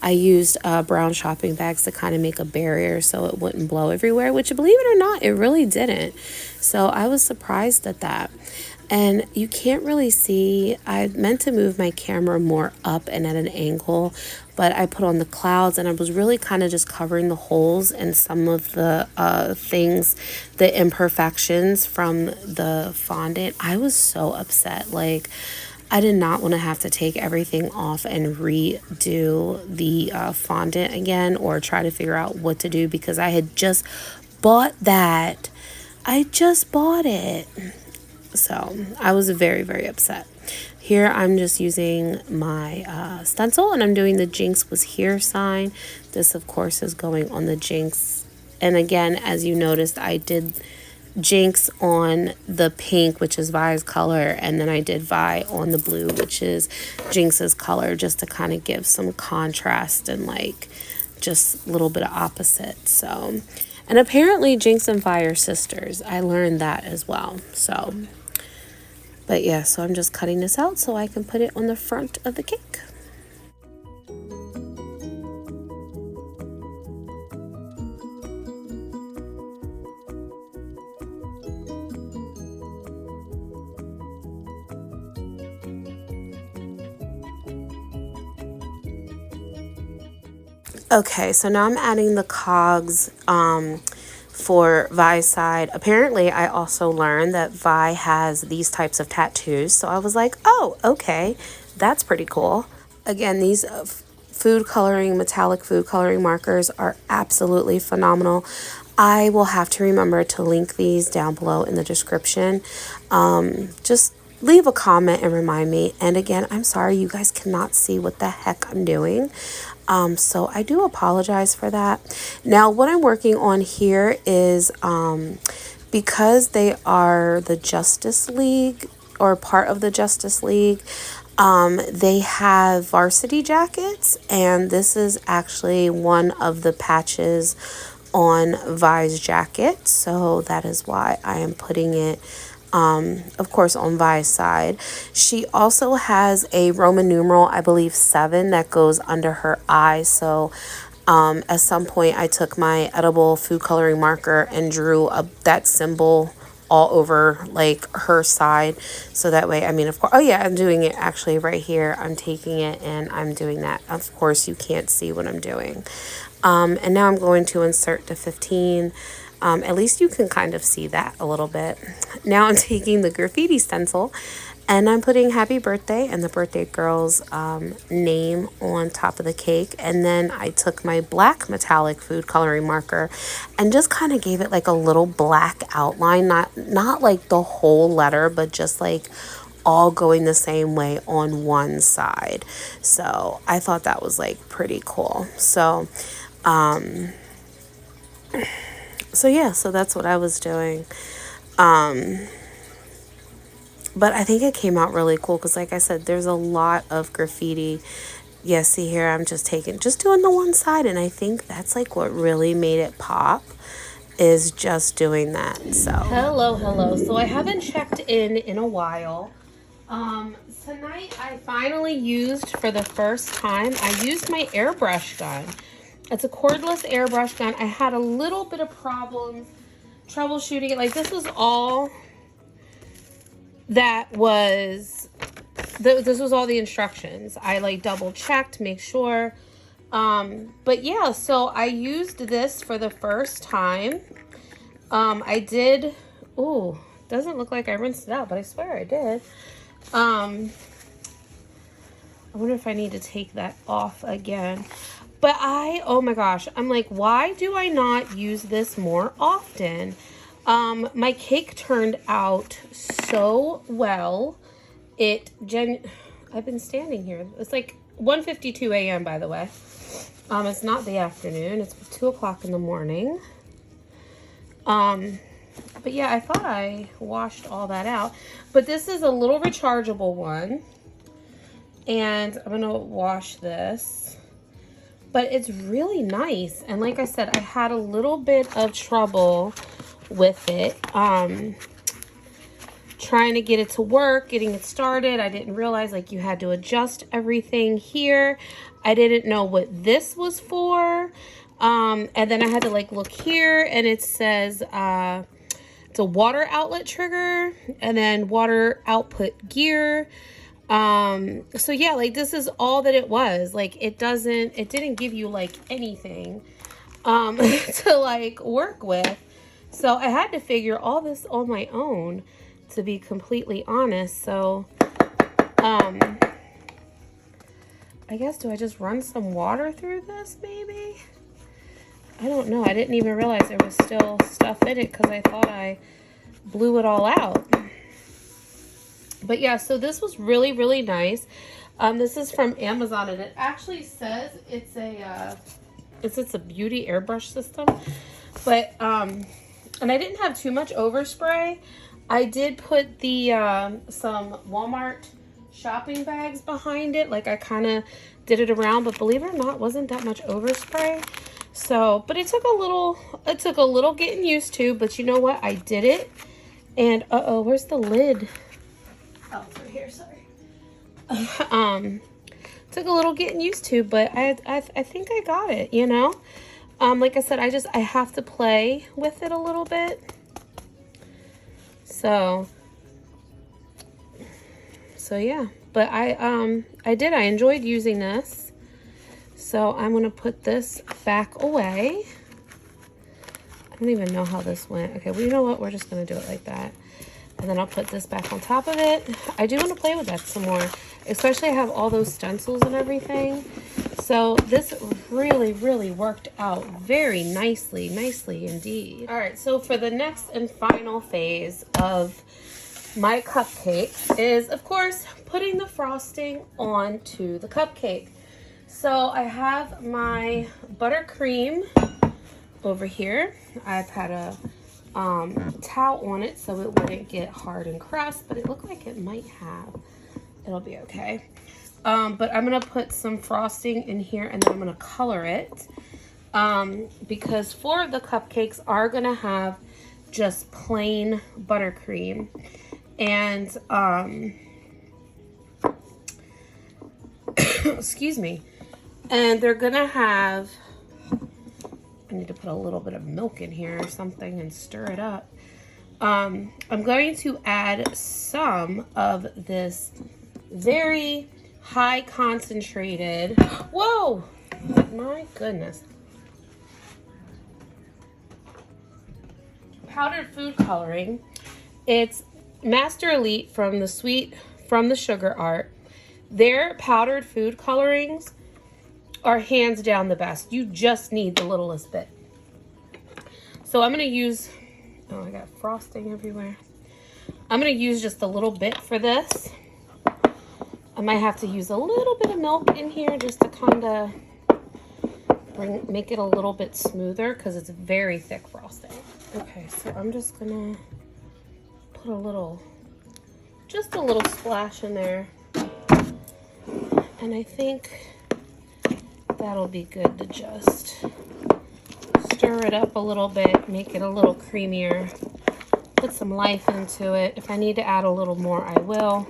I used brown shopping bags to kind of make a barrier so it wouldn't blow everywhere, which, believe it or not, it really didn't. So I was surprised at that. And you can't really see, I meant to move my camera more up and at an angle, but I put on the clouds and I was really kind of just covering the holes and some of the things, the imperfections from the fondant. I was so upset. Like, I did not want to have to take everything off and redo the fondant again, or try to figure out what to do, because I had just bought that. I just bought it. So I was very, very upset. Here I'm just using my stencil, and I'm doing the Jinx was here sign. This, of course, is going on the Jinx. And again, as you noticed, I did Jinx on the pink, which is Vi's color, and then I did Vi on the blue, which is Jinx's color, just to kind of give some contrast and like just a little bit of opposite. So, and apparently Jinx and Vi are sisters. I learned that as well. So, but yeah, so I'm just cutting this out so I can put it on the front of the cake. Okay, so now I'm adding the cogs for Vi's side. Apparently, I also learned that Vi has these types of tattoos. So I was like, oh, okay, that's pretty cool. Again, these metallic food coloring markers are absolutely phenomenal. I will have to remember to link these down below in the description. Just leave a comment and remind me. And again, I'm sorry you guys cannot see what the heck I'm doing. So I do apologize for that. Now, what I'm working on here is, because they are the Justice League, or part of the Justice League, they have varsity jackets, and this is actually one of the patches on Vi's jacket. So that is why I am putting it, of course, on Vi's side. She also has a Roman numeral, I believe 7, that goes under her eye. So at some point I took my edible food coloring marker and drew that symbol all over like her side. So that way, I mean, of course, oh yeah, I'm doing it actually right here. I'm taking it and I'm doing that. Of course, you can't see what I'm doing. And now I'm going to insert the 15. At least you can kind of see that a little bit. Now I'm taking the graffiti stencil and I'm putting happy birthday and the birthday girl's name on top of the cake. And then I took my black metallic food coloring marker and just kind of gave it like a little black outline, not like the whole letter, but just like all going the same way on one side. So I thought that was like pretty cool. So yeah, so that's what I was doing. But I think it came out really cool because, like I said, there's a lot of graffiti. Yeah, see here, I'm just doing the one side, and I think that's like what really made it pop, is just doing that. So hello. So I haven't checked in a while. Tonight I finally used, for the first time, I used my airbrush gun. It's a cordless airbrush gun. I had a little bit of problems troubleshooting it. Like, this was all that was, this was all the instructions. I like double checked, make sure. But yeah, so I used this for the first time. I did, ooh, doesn't look like I rinsed it out, but I swear I did. I wonder if I need to take that off again. But oh my gosh, I'm like, why do I not use this more often? My cake turned out so well. I've been standing here. It's like 1:52 a.m. by the way. It's not the afternoon. It's 2 o'clock in the morning. But yeah, I thought I washed all that out. But this is a little rechargeable one. And I'm gonna wash this. But it's really nice. And like I said, I had a little bit of trouble with it. Trying to get it to work, getting it started. I didn't realize like you had to adjust everything here. I didn't know what this was for. And then I had to like look here and it says it's a water outlet trigger and then water output gear. So yeah, like this is all that it was. Like it didn't give you like anything to like work with. So I had to figure all this on my own, to be completely honest. So I guess, do I just run some water through this maybe? I don't know. I didn't even realize there was still stuff in it because I thought I blew it all out. But yeah, so this was really, really nice. This is from Amazon and it actually says it's a beauty airbrush system. But and I didn't have too much overspray. I did put the some Walmart shopping bags behind it. Like I kind of did it around, but believe it or not, wasn't that much overspray. So, but it took a little getting used to, but you know what? I did it. And where's the lid? Oh, it's right here, sorry. Took a little getting used to, but I think I got it, you know? Like I said, I have to play with it a little bit. So yeah, but I enjoyed using this. So I'm going to put this back away. I don't even know how this went. Okay, well, you know what? We're just going to do it like that. And then I'll put this back on top of it. I do want to play with that some more, especially I have all those stencils and everything. So this really, really worked out very nicely indeed. All right, so for the next and final phase of my cupcakes is, of course, putting the frosting onto the cupcake. So I have my buttercream over here. I've had a towel on it so it wouldn't get hard and crust, but it looked like it might have. It'll be okay. But I'm gonna put some frosting in here and then I'm gonna color it. Because 4 of the cupcakes are gonna have just plain buttercream. And excuse me. And they're gonna have, I need to put a little bit of milk in here or something and stir it up. I'm going to add some of this very high concentrated, whoa, my goodness, powdered food coloring. It's Master Elite from the Sugar Art. Their powdered food colorings are hands down the best. You just need the littlest bit. So I'm going to use, oh, I got frosting everywhere. I'm going to use just a little bit for this. I might have to use a little bit of milk in here just to kind of make it a little bit smoother because it's very thick frosting. Okay, so I'm just going to put just a little splash in there. And I think that'll be good to just stir it up a little bit, make it a little creamier, put some life into it. If I need to add a little more, I will.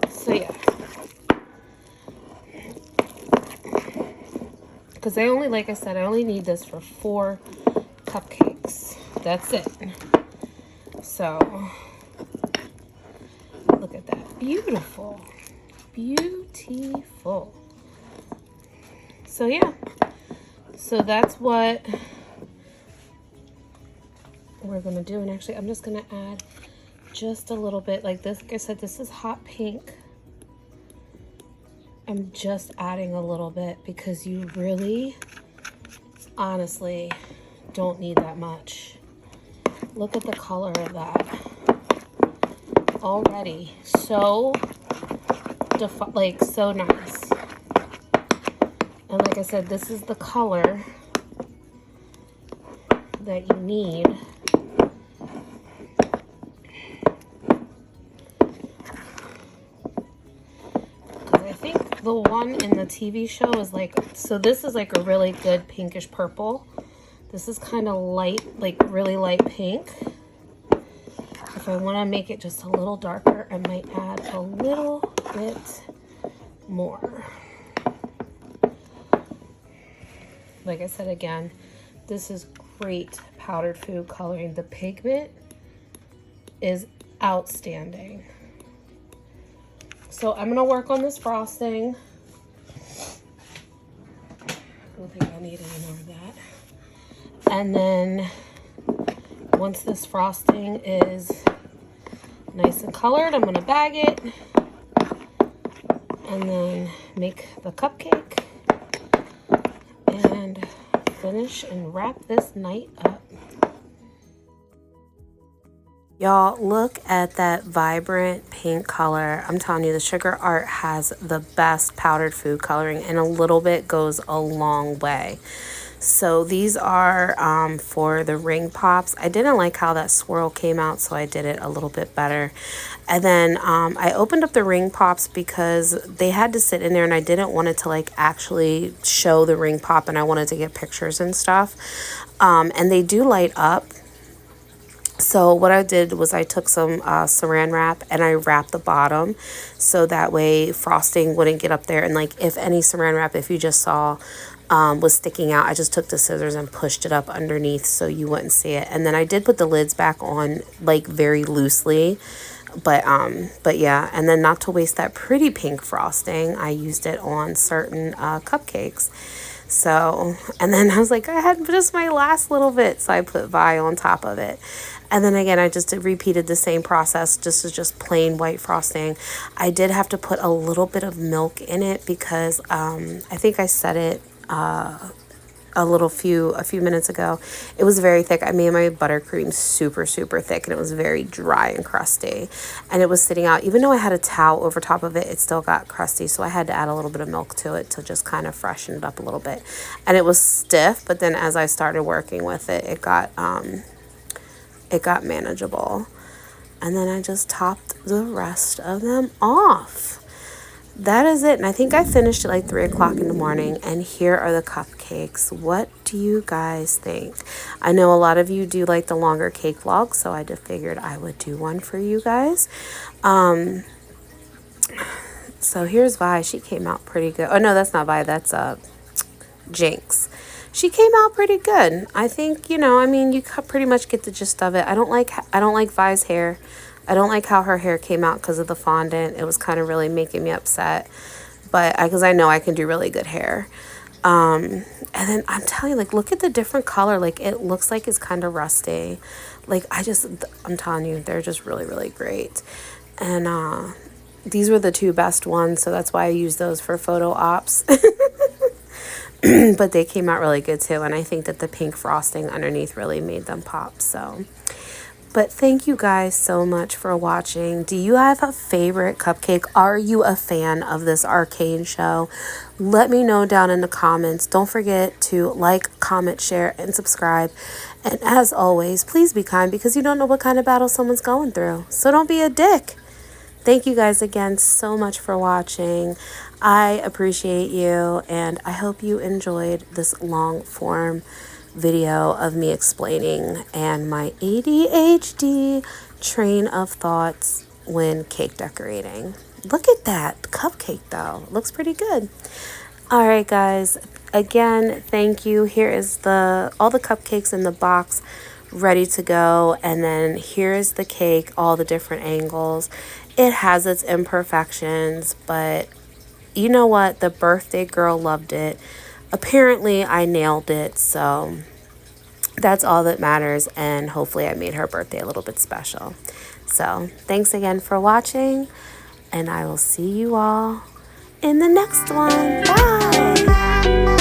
So yeah. Because I only, like I said, I only need this for 4 cupcakes. That's it. So, look at that. Beautiful. Beautiful. So yeah, so that's what we're gonna do. And actually I'm just gonna add just a little bit like this. Like I said, this is hot pink I'm just adding a little bit because you really, honestly, don't need that much. Look at the color of that. Already so like so nice. And like I said, this is the color that you need. Because I think the one in the TV show is like, so this is like a really good pinkish purple. This is kind of light, like really light pink. If I want to make it just a little darker, I might add a little bit more. Like I said again, this is great powdered food coloring. The pigment is outstanding. So I'm going to work on this frosting. I don't think I need any more of that. And then once this frosting is nice and colored, I'm going to bag it and then make the cupcake and finish and wrap this night up. Y'all, look at that vibrant pink color. I'm telling you, the Sugar Art has the best powdered food coloring, and a little bit goes a long way. So these are for the ring pops. I didn't like how that swirl came out, so I did it a little bit better. And then I opened up the ring pops because they had to sit in there, and I didn't want it to like actually show the ring pop, and I wanted to get pictures and stuff. And they do light up. So what I did was I took some saran wrap and I wrapped the bottom so that way frosting wouldn't get up there. And like if any saran wrap, if you just saw, was sticking out, I just took the scissors and pushed it up underneath so you wouldn't see it. And then I did put the lids back on like very loosely. But yeah, and then not to waste that pretty pink frosting, I used it on certain cupcakes. So, and then I was like, I had just my last little bit, so I put Vi on top of it. And then again, I just repeated the same process. This is just plain white frosting. I did have to put a little bit of milk in it because I think I said it a few minutes ago. It was very thick. I made my buttercream super thick, and it was very dry and crusty, and it was sitting out. Even though I had a towel over top of it, it still got crusty, so I had to add a little bit of milk to it to just kind of freshen it up a little bit. And it was stiff, but then as I started working with it, it got manageable. And then I just topped the rest of them off. That is it. And I think I finished at like 3 o'clock in the morning. And here are the cupcakes. What do you guys think? I know a lot of you do like the longer cake vlogs, so I just figured I would do one for you guys. So here's Vi. She came out pretty good. Oh no, that's not Vi. That's Jinx. She came out pretty good. I think, you know, I mean, you pretty much get the gist of it. I don't like Vi's hair. I don't like how her hair came out because of the fondant. It was kind of really making me upset. But because I know I can do really good hair. And then I'm telling you, like, look at the different color. Like, it looks like it's kind of rusty. Like, I'm telling you, they're just really great. And these were the two best ones. So that's why I used those for photo ops. But they came out really good too. And I think that the pink frosting underneath really made them pop. So... But thank you guys so much for watching. Do you have a favorite cupcake? Are you a fan of this Arcane show? Let me know down in the comments. Don't forget to like, comment, share, and subscribe. And as always, please be kind because you don't know what kind of battle someone's going through. So don't be a dick. Thank you guys again so much for watching. I appreciate you, and I hope you enjoyed this long form video of me explaining and my ADHD train of thoughts when cake decorating. Look at that cupcake though. It looks pretty good. All right, guys. Again, thank you. Here is all the cupcakes in the box ready to go. And then here is the cake, all the different angles. It has its imperfections, but you know what? The birthday girl loved it. Apparently I nailed it, so that's all that matters, and hopefully I made her birthday a little bit special. So thanks again for watching, and I will see you all in the next one. Bye.